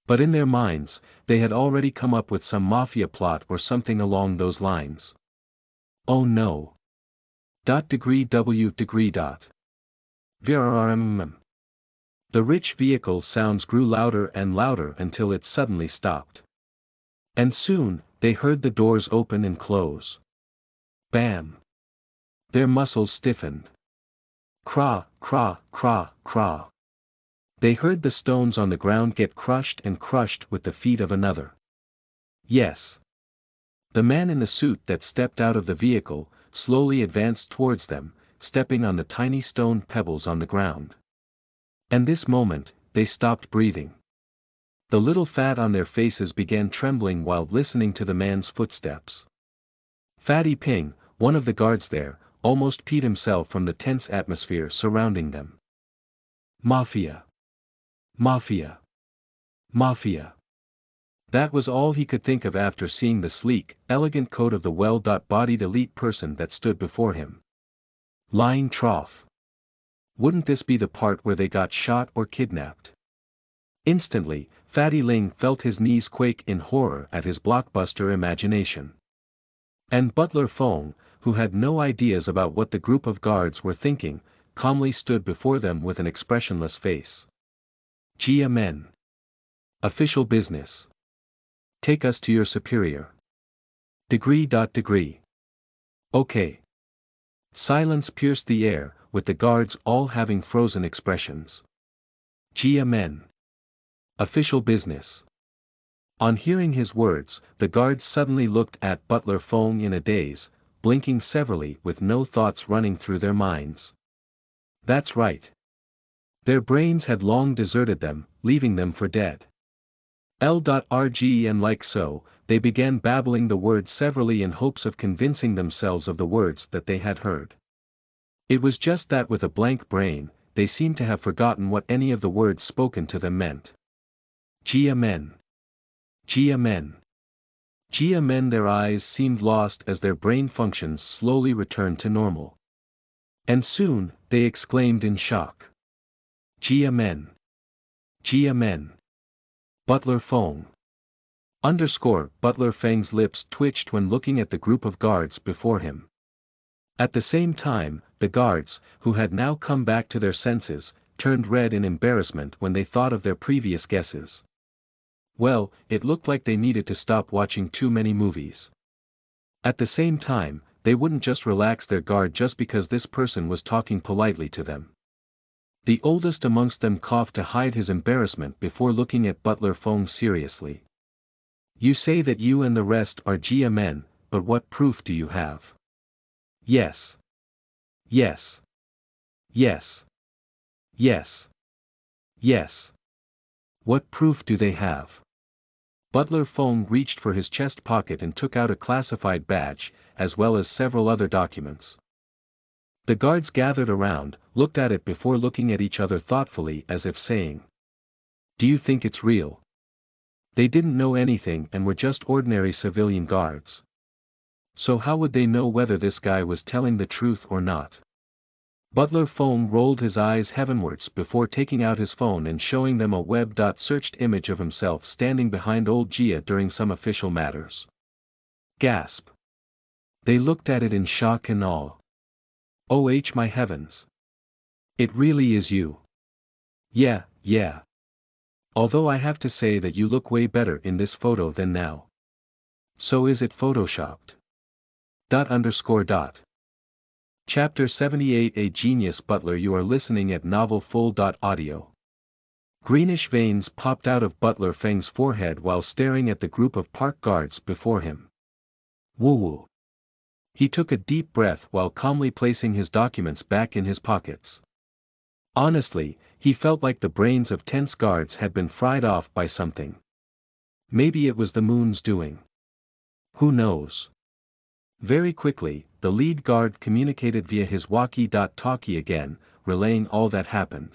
S1: But in their minds, they had already come up with some mafia plot or something along those lines. Oh no. Degree. VRRMM. The rich vehicle sounds grew louder and louder until it suddenly stopped. And soon, they heard the doors open and close. Bam. Their muscles stiffened. Craw, craw, craw, craw. They heard the stones on the ground get crushed and crushed with the feet of another. Yes. The man in the suit that stepped out of the vehicle, slowly advanced towards them, stepping on the tiny stone pebbles on the ground. And this moment, they stopped breathing. The little fat on their faces began trembling while listening to the man's footsteps. Fatty Ping, one of the guards there, almost peed himself from the tense atmosphere surrounding them. Mafia. Mafia. Mafia. That was all he could think of after seeing the sleek, elegant coat of the well-bodied elite person that stood before him. Lying trough. Wouldn't this be the part where they got shot or kidnapped? Instantly, Fatty Ling felt his knees quake in horror at his blockbuster imagination. And Butler Fong, who had no ideas about what the group of guards were thinking, calmly stood before them with an expressionless face. Jia Men. Official business. Take us to your superior. Degree. Okay. Silence pierced the air, with the guards all having frozen expressions. Jia Men. Official business. On hearing his words, the guards suddenly looked at Butler Fong in a daze, blinking severally with no thoughts running through their minds. That's right. Their brains had long deserted them, leaving them for dead. L.RG and like so, they began babbling the words severally in hopes of convincing themselves of the words that they had heard. It was just that with a blank brain, they seemed to have forgotten what any of the words spoken to them meant. Jia Men. Jia Men. Jia Men. Their eyes seemed lost as their brain functions slowly returned to normal. And soon, they exclaimed in shock. Jia Men. Jia Men. Butler Fong. Butler Feng's lips twitched when looking at the group of guards before him. At the same time, the guards, who had now come back to their senses, turned red in embarrassment when they thought of their previous guesses. Well, it looked like they needed to stop watching too many movies. At the same time, they wouldn't just relax their guard just because this person was talking politely to them. The oldest amongst them coughed to hide his embarrassment before looking at Butler Fong seriously. You say that you and the rest are Jia Men, but what proof do you have? Yes. Yes. Yes. Yes. Yes. What proof do they have? Butler Fong reached for his chest pocket and took out a classified badge, as well as several other documents. The guards gathered around, looked at it before looking at each other thoughtfully as if saying, Do you think it's real? They didn't know anything and were just ordinary civilian guards. So how would they know whether this guy was telling the truth or not? Butler Fong rolled his eyes heavenwards before taking out his phone and showing them a web-searched image of himself standing behind old Jia during some official matters. Gasp. They looked at it in shock and awe. Oh my heavens. It really is you. Yeah. Although I have to say that you look way better in this photo than now. So is it photoshopped? Chapter 78 A Genius Butler. You are listening at Novel Full. Audio. Greenish veins popped out of Butler Feng's forehead while staring at the group of park guards before him. Woo-woo. He took a deep breath while calmly placing his documents back in his pockets. Honestly, he felt like the brains of tense guards had been fried off by something. Maybe it was the moon's doing. Who knows? Very quickly, the lead guard communicated via his walkie-talkie again, relaying all that happened.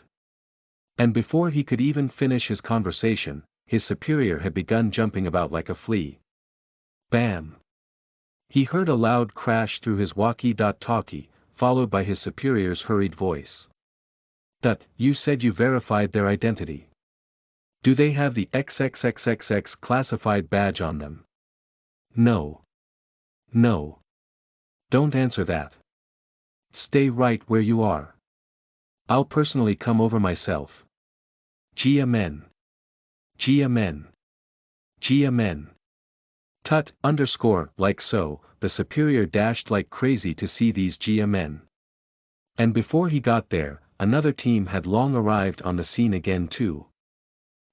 S1: And before he could even finish his conversation, his superior had begun jumping about like a flea. Bam! He heard a loud crash through his walkie-talkie, followed by his superior's hurried voice. You said you verified their identity. Do they have the XXXXX classified badge on them? No. Don't answer that. Stay right where you are. I'll personally come over myself. Jia men. Like so, the superior dashed like crazy to see these Jia men. And before he got there, another team had long arrived on the scene again too.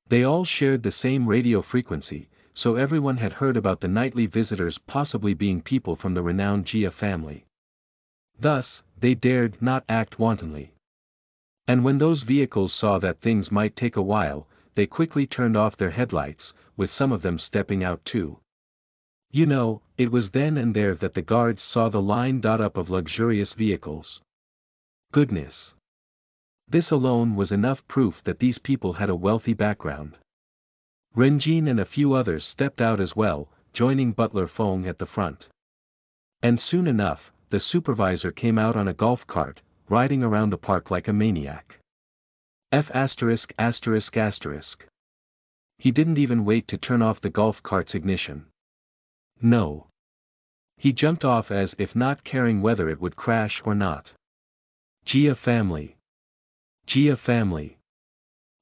S1: They all shared the same radio frequency, so everyone had heard about the nightly visitors possibly being people from the renowned Jia family. Thus, they dared not act wantonly. And when those vehicles saw that things might take a while, they quickly turned off their headlights, with some of them stepping out too. It was then and there that the guards saw the line up of luxurious vehicles. Goodness! This alone was enough proof that these people had a wealthy background. Renjin and a few others stepped out as well, joining Butler Fong at the front. And soon enough, the supervisor came out on a golf cart, riding around the park like a maniac. He didn't even wait to turn off the golf cart's ignition. No. He jumped off as if not caring whether it would crash or not. Jia family.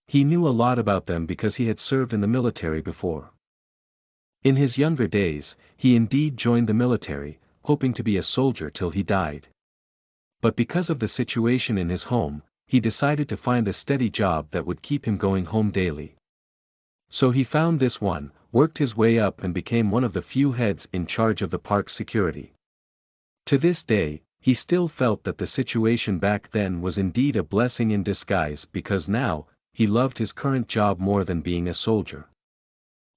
S1: He knew a lot about them because he had served in the military before. In his younger days, he indeed joined the military, hoping to be a soldier till he died. But because of the situation in his home, he decided to find a steady job that would keep him going home daily. So he found this one, worked his way up and became one of the few heads in charge of the park's security. To this day, he still felt that the situation back then was indeed a blessing in disguise because now, he loved his current job more than being a soldier.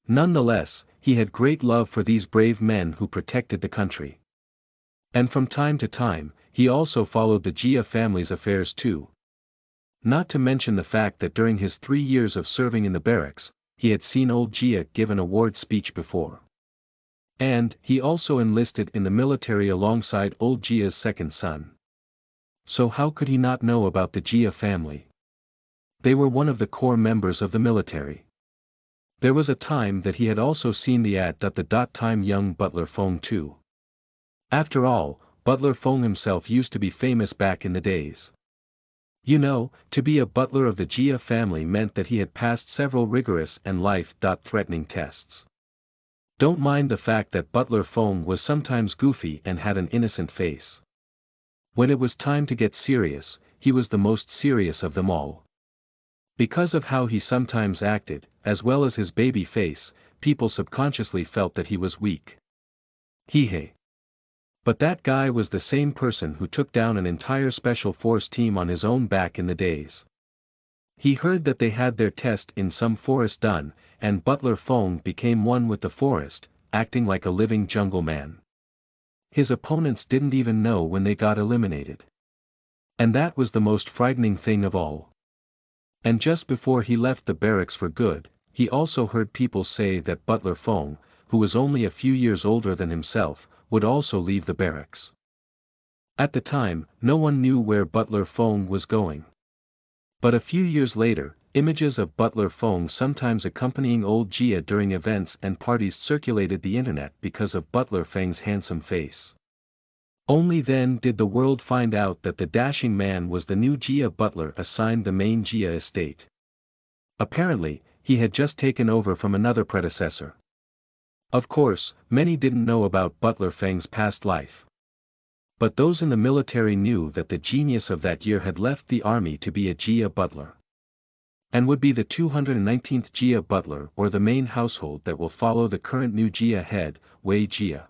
S1: Nonetheless, he had great love for these brave men who protected the country. And from time to time, he also followed the Jia family's affairs too. Not to mention the fact that during his 3 years of serving in the barracks, he had seen old Jia give an award speech before. And he also enlisted in the military alongside old Jia's second son. So how could he not know about the Jia family? They were one of the core members of the military. There was a time that he had also seen the ad. Time young Butler Fong too. After all, Butler Fong himself used to be famous back in the days. To be a butler of the Jia family meant that he had passed several rigorous and life-threatening tests. Don't mind the fact that Butler Fong was sometimes goofy and had an innocent face. When it was time to get serious, he was the most serious of them all. Because of how he sometimes acted, as well as his baby face, people subconsciously felt that he was weak. Hehe. But that guy was the same person who took down an entire special force team on his own back in the days. He heard that they had their test in some forest done, and Butler Fong became one with the forest, acting like a living jungle man. His opponents didn't even know when they got eliminated. And that was the most frightening thing of all. And just before he left the barracks for good, he also heard people say that Butler Fong, who was only a few years older than himself, would also leave the barracks. At the time, no one knew where Butler Fong was going. But a few years later, images of Butler Fong sometimes accompanying old Jia during events and parties circulated the internet because of Butler Feng's handsome face. Only then did the world find out that the dashing man was the new Jia Butler assigned the main Jia estate. Apparently, he had just taken over from another predecessor. Of course, many didn't know about Butler Feng's past life. But those in the military knew that the genius of that year had left the army to be a Jia Butler. And would be the 219th Jia Butler or the main household that will follow the current new Jia head, Wei Jia.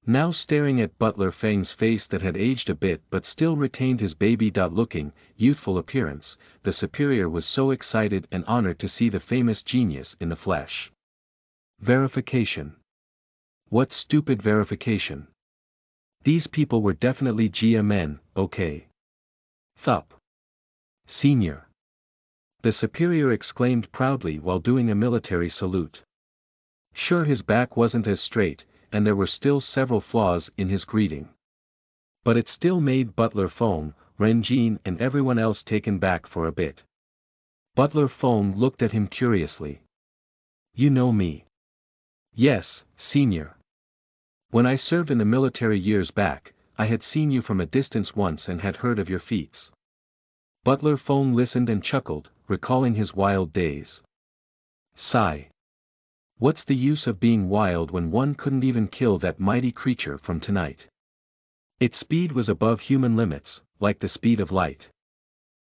S1: Now staring at Butler Feng's face that had aged a bit but still retained his baby-looking, youthful appearance, the superior was so excited and honored to see the famous genius in the flesh. Verification. What stupid verification? These people were definitely Jia men, okay. Thup. Senior. The superior exclaimed proudly while doing a military salute. Sure, his back wasn't as straight, and there were still several flaws in his greeting. But it still made Butler Fong, Ren Jin and everyone else taken back for a bit. Butler Fong looked at him curiously. You know me? Yes, senior. When I served in the military years back, I had seen you from a distance once and had heard of your feats. Butler Fong listened and chuckled, recalling his wild days. Sigh. What's the use of being wild when one couldn't even kill that mighty creature from tonight? Its speed was above human limits, like the speed of light.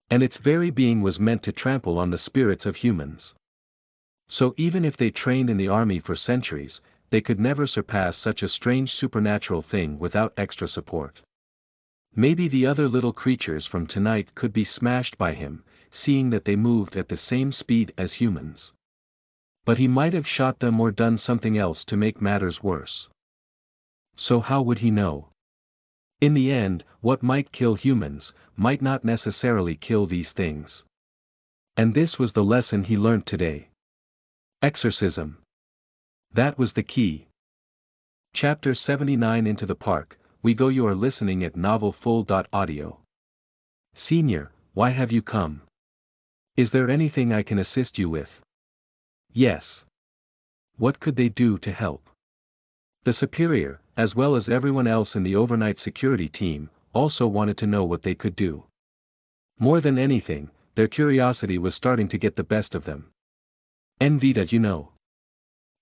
S1: And its very being was meant to trample on the spirits of humans. So even if they trained in the army for centuries, they could never surpass such a strange supernatural thing without extra support. Maybe the other little creatures from tonight could be smashed by him, seeing that they moved at the same speed as humans. But he might have shot them or done something else to make matters worse. So how would he know? In the end, what might kill humans, might not necessarily kill these things. And this was the lesson he learnt today. Exorcism. That was the key. Chapter 79 Into the Park, We Go. You are listening at novelfull.audio. Senior, why have you come? Is there anything I can assist you with? Yes. What could they do to help? The superior, as well as everyone else in the overnight security team, also wanted to know what they could do. More than anything, their curiosity was starting to get the best of them. Envied, you know.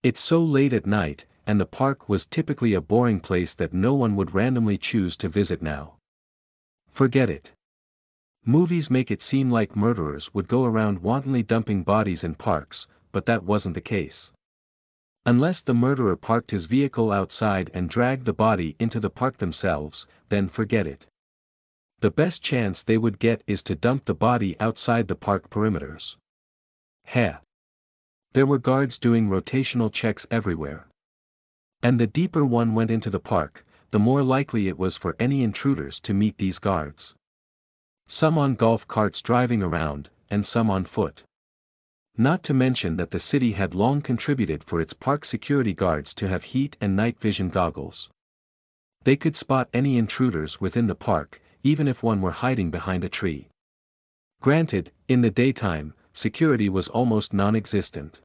S1: It's so late at night, and the park was typically a boring place that no one would randomly choose to visit now. Forget it. Movies make it seem like murderers would go around wantonly dumping bodies in parks, but that wasn't the case. Unless the murderer parked his vehicle outside and dragged the body into the park themselves, then forget it. The best chance they would get is to dump the body outside the park perimeters. Heh. There were guards doing rotational checks everywhere. And the deeper one went into the park, the more likely it was for any intruders to meet these guards. Some on golf carts driving around, and some on foot. Not to mention that the city had long contributed for its park security guards to have heat and night vision goggles. They could spot any intruders within the park, even if one were hiding behind a tree. Granted, in the daytime, security was almost non-existent.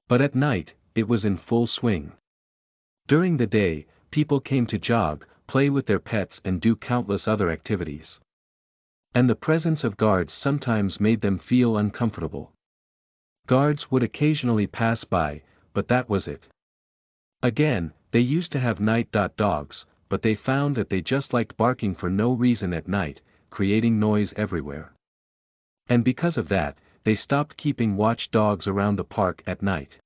S1: But at night, it was in full swing. During the day, people came to jog, play with their pets and do countless other activities. And the presence of guards sometimes made them feel uncomfortable. Guards would occasionally pass by, but that was it. Again, they used to have night dogs, but they found that they just liked barking for no reason at night, creating noise everywhere. And because of that, they stopped keeping watch dogs around the park at night.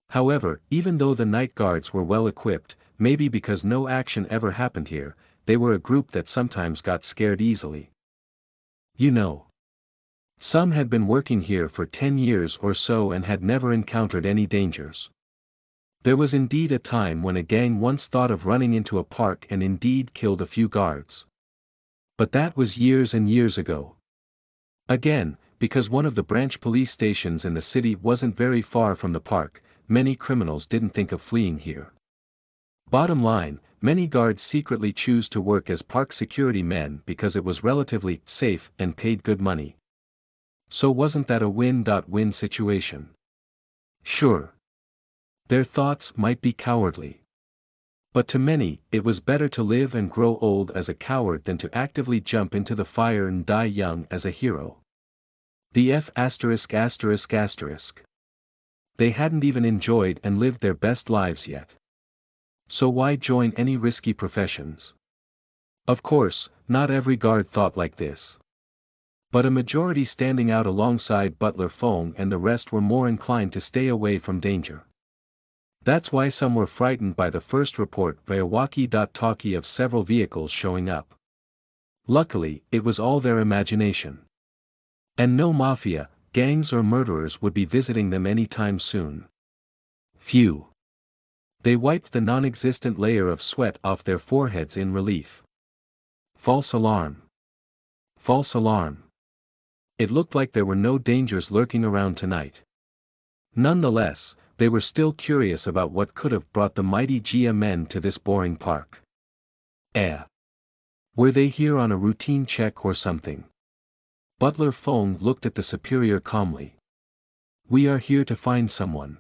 S1: However, even though the night guards were well equipped, maybe because no action ever happened here, they were a group that sometimes got scared easily. You know. Some had been working here for 10 years or so and had never encountered any dangers. There was indeed a time when a gang once thought of running into a park and indeed killed a few guards. But that was years and years ago. Again, because one of the branch police stations in the city wasn't very far from the park, many criminals didn't think of fleeing here. Bottom line, many guards secretly choose to work as park security men because it was relatively safe and paid good money. So wasn't that a win-win situation? Sure. Their thoughts might be cowardly. But to many, it was better to live and grow old as a coward than to actively jump into the fire and die young as a hero. The F******. They hadn't even enjoyed and lived their best lives yet. So why join any risky professions? Of course, not every guard thought like this. But a majority standing out alongside Butler Fong and the rest were more inclined to stay away from danger. That's why some were frightened by the first report via walkie-talkie of several vehicles showing up. Luckily, it was all their imagination. And no mafia, gangs or murderers would be visiting them anytime soon. Phew. They wiped the non-existent layer of sweat off their foreheads in relief. False alarm. False alarm. It looked like there were no dangers lurking around tonight. Nonetheless, they were still curious about what could have brought the mighty Jia men to this boring park. Were they here on a routine check or something? Butler Fong looked at the superior calmly. We are here to find someone.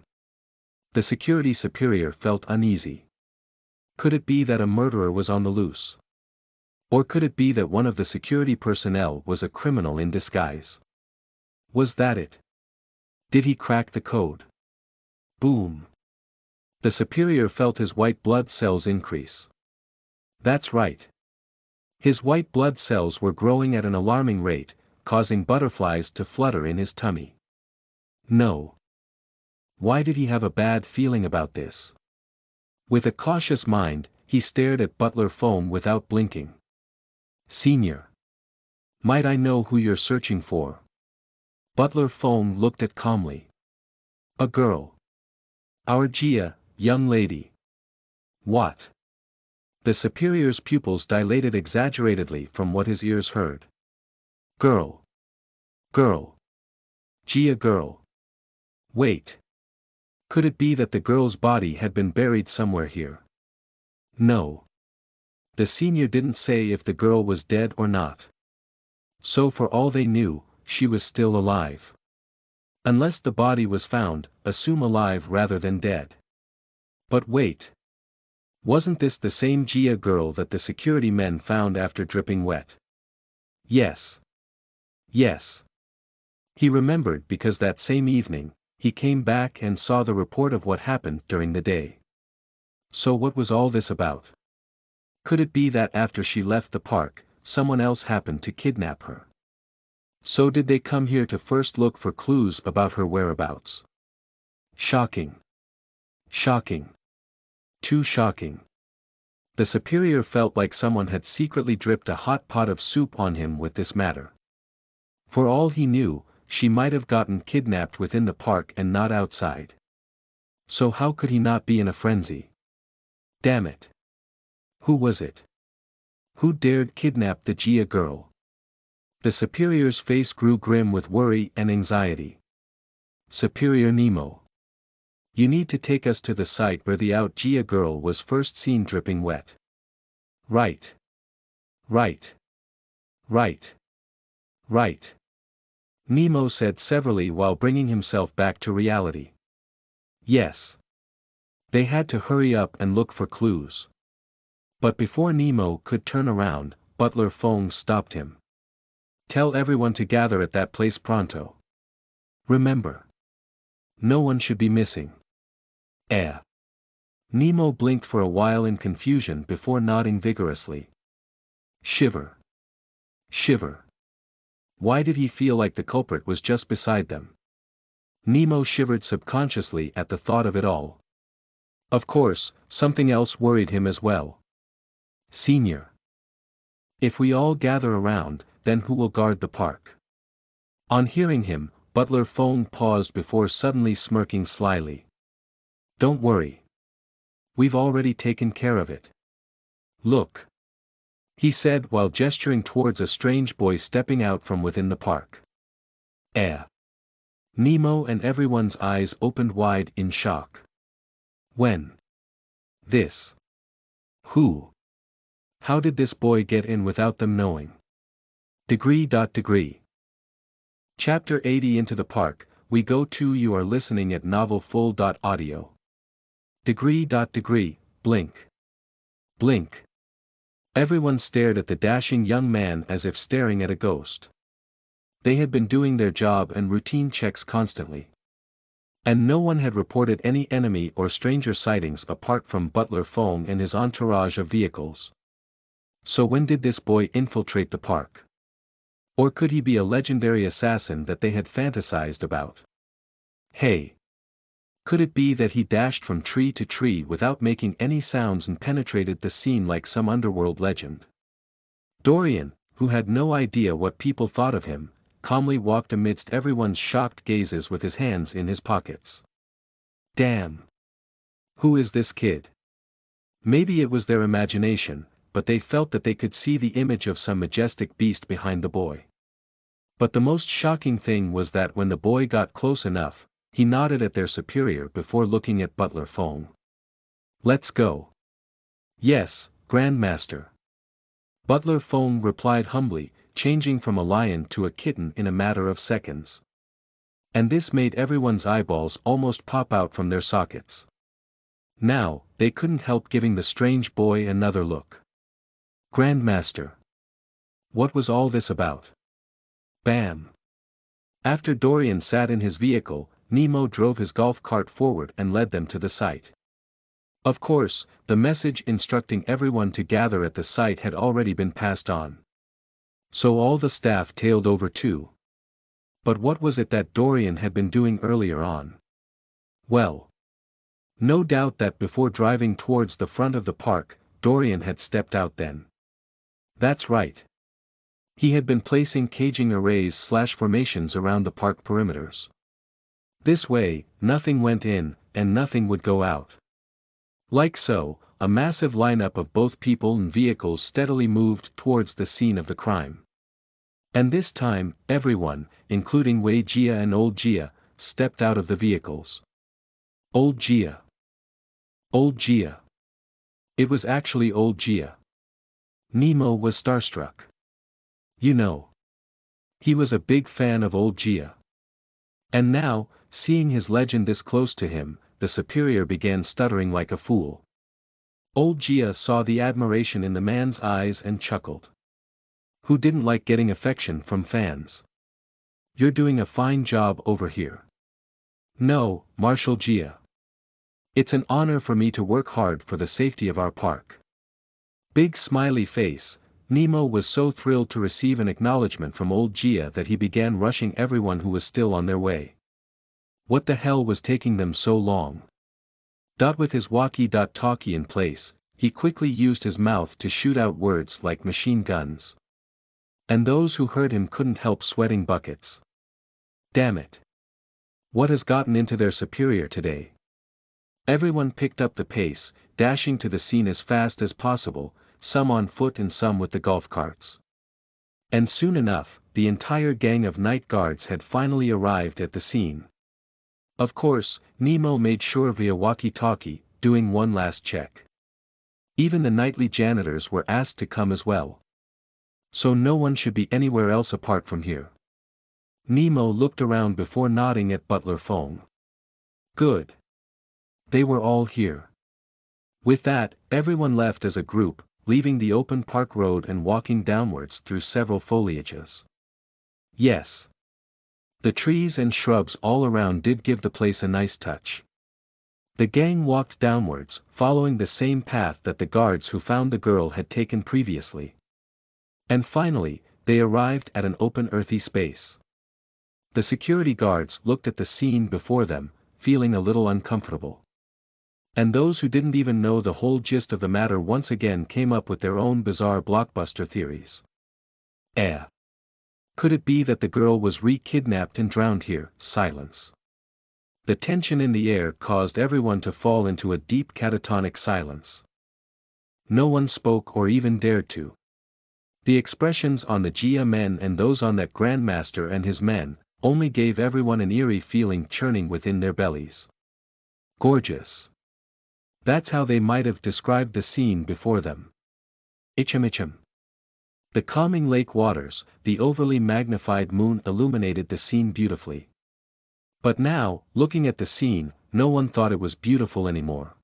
S1: The security superior felt uneasy. Could it be that a murderer was on the loose? Or could it be that one of the security personnel was a criminal in disguise? Was that it? Did he crack the code? Boom. The superior felt his white blood cells increase. That's right. His white blood cells were growing at an alarming rate, causing butterflies to flutter in his tummy. No. Why did he have a bad feeling about this? With a cautious mind, he stared at Butler Fong without blinking. Senior. Might I know who you're searching for? Butler Fong looked at calmly. A girl. Our Jia, young lady. What? The superior's pupils dilated exaggeratedly from what his ears heard. Girl. Girl. Jia girl. Wait. Could it be that the girl's body had been buried somewhere here? No. The senior didn't say if the girl was dead or not. So for all they knew, she was still alive. Unless the body was found, assume alive rather than dead. But wait. Wasn't this the same Jia girl that the security men found after dripping wet? Yes. Yes. He remembered because that same evening, he came back and saw the report of what happened during the day. So what was all this about? Could it be that after she left the park, someone else happened to kidnap her? So did they come here to first look for clues about her whereabouts? Shocking. Shocking. Too shocking. The superior felt like someone had secretly dripped a hot pot of soup on him with this matter. For all he knew, she might have gotten kidnapped within the park and not outside. So how could he not be in a frenzy? Damn it. Who was it? Who dared kidnap the Jia girl? The superior's face grew grim with worry and anxiety. Superior Nemo. You need to take us to the site where the out Jia girl was first seen dripping wet. Right. Right. Right. Right. Nemo said severally while bringing himself back to reality. Yes. They had to hurry up and look for clues. But before Nemo could turn around, Butler Fong stopped him. Tell everyone to gather at that place pronto. Remember. No one should be missing. Nemo blinked for a while in confusion before nodding vigorously. Shiver. Shiver. Why did he feel like the culprit was just beside them? Nemo shivered subconsciously at the thought of it all. Of course, something else worried him as well. Senior. If we all gather around, then who will guard the park? On hearing him, Butler Fong paused before suddenly smirking slyly. Don't worry. We've already taken care of it. Look. He said while gesturing towards a strange boy stepping out from within the park. Nemo and everyone's eyes opened wide in shock. When? This? Who? How did this boy get in without them knowing? Degree. Chapter 80 Into the Park, we go to. You are listening at novelfull.audio. Degree, blink. Blink. Everyone stared at the dashing young man as if staring at a ghost. They had been doing their job and routine checks constantly. And no one had reported any enemy or stranger sightings apart from Butler Fong and his entourage of vehicles. So when did this boy infiltrate the park? Or could he be a legendary assassin that they had fantasized about? Hey! Could it be that he dashed from tree to tree without making any sounds and penetrated the scene like some underworld legend? Dorian, who had no idea what people thought of him, calmly walked amidst everyone's shocked gazes with his hands in his pockets. Damn! Who is this kid? Maybe it was their imagination, but they felt that they could see the image of some majestic beast behind the boy. But the most shocking thing was that when the boy got close enough, he nodded at their superior before looking at Butler Fong. Let's go. Yes, Grandmaster. Butler Fong replied humbly, changing from a lion to a kitten in a matter of seconds. And this made everyone's eyeballs almost pop out from their sockets. Now, they couldn't help giving the strange boy another look. Grandmaster. What was all this about? Bam! After Dorian sat in his vehicle, Nemo drove his golf cart forward and led them to the site. Of course, the message instructing everyone to gather at the site had already been passed on. So all the staff tailed over too. But what was it that Dorian had been doing earlier on? Well, no doubt that before driving towards the front of the park, Dorian had stepped out then. That's right. He had been placing caging arrays/formations around the park perimeters. This way, nothing went in, and nothing would go out. Like so, a massive lineup of both people and vehicles steadily moved towards the scene of the crime. And this time, everyone, including Wei Jia and Old Jia, stepped out of the vehicles. Old Jia. Old Jia. It was actually Old Jia. Nemo was starstruck. You know. He was a big fan of Old Jia. And now, seeing his legend this close to him, the superior began stuttering like a fool. Old Jia saw the admiration in the man's eyes and chuckled. Who didn't like getting affection from fans? You're doing a fine job over here. No, Marshal Jia. It's an honor for me to work hard for the safety of our park. Big smiley face, Nemo was so thrilled to receive an acknowledgement from Old Jia that he began rushing everyone who was still on their way. What the hell was taking them so long? With his walkie-talkie in place, he quickly used his mouth to shoot out words like machine guns. And those who heard him couldn't help sweating buckets. Damn it. What has gotten into their superior today? Everyone picked up the pace, dashing to the scene as fast as possible, some on foot and some with the golf carts. And soon enough, the entire gang of night guards had finally arrived at the scene. Of course, Nemo made sure via walkie-talkie, doing one last check. Even the nightly janitors were asked to come as well. So no one should be anywhere else apart from here. Nemo looked around before nodding at Butler Fong. Good. They were all here. With that, everyone left as a group, leaving the open park road and walking downwards through several foliages. Yes. The trees and shrubs all around did give the place a nice touch. The gang walked downwards, following the same path that the guards who found the girl had taken previously. And finally, they arrived at an open earthy space. The security guards looked at the scene before them, feeling a little uncomfortable. And those who didn't even know the whole gist of the matter once again came up with their own bizarre blockbuster theories. Could it be that the girl was re-kidnapped and drowned here? Silence. The tension in the air caused everyone to fall into a deep catatonic silence. No one spoke or even dared to. The expressions on the Jia men and those on that Grandmaster and his men, only gave everyone an eerie feeling churning within their bellies. Gorgeous. That's how they might have described the scene before them. Ichim. The calming lake waters, the overly magnified moon illuminated the scene beautifully. But now, looking at the scene, no one thought it was beautiful anymore.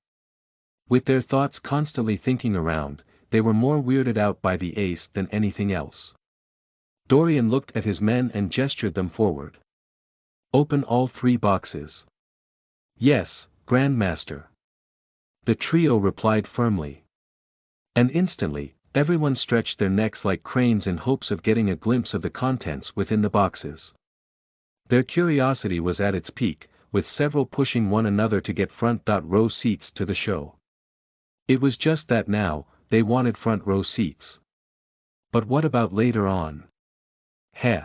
S1: With their thoughts constantly thinking around, they were more weirded out by the ace than anything else. Dorian looked at his men and gestured them forward. Open all 3 boxes. Yes, Grandmaster. The trio replied firmly. And instantly, everyone stretched their necks like cranes in hopes of getting a glimpse of the contents within the boxes. Their curiosity was at its peak, with several pushing one another to get front-row seats to the show. It was just that now, they wanted front-row seats. But what about later on? Heh.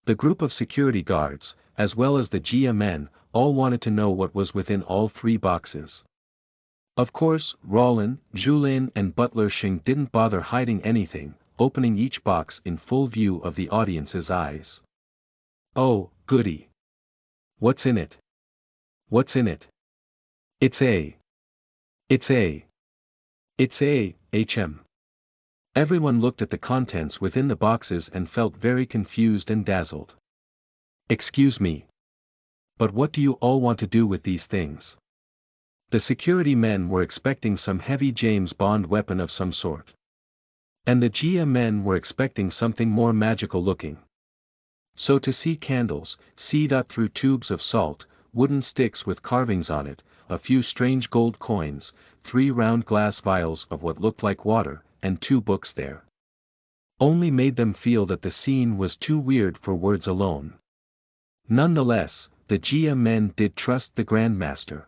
S1: The group of security guards, as well as the Jia men, all wanted to know what was within all 3 boxes. Of course, Rollin, Julien and Butler Shing didn't bother hiding anything, opening each box in full view of the audience's eyes. Oh, goody. What's in it? What's in it? It's a HM. Everyone looked at the contents within the boxes and felt very confused and dazzled. Excuse me. But what do you all want to do with these things? The security men were expecting some heavy James Bond weapon of some sort. And the Jia men were expecting something more magical looking. So to see candles, see through tubes of salt, wooden sticks with carvings on it, a few strange gold coins, 3 round glass vials of what looked like water, and 2 books there. Only made them feel that the scene was too weird for words alone. Nonetheless, the Jia men did trust the Grandmaster.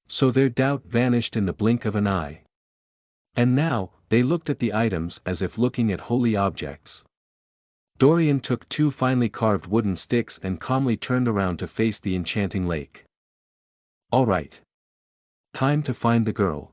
S1: So their doubt vanished in the blink of an eye. And now, they looked at the items as if looking at holy objects. Dorian took 2 finely carved wooden sticks and calmly turned around to face the enchanting lake. All right. Time to find the girl.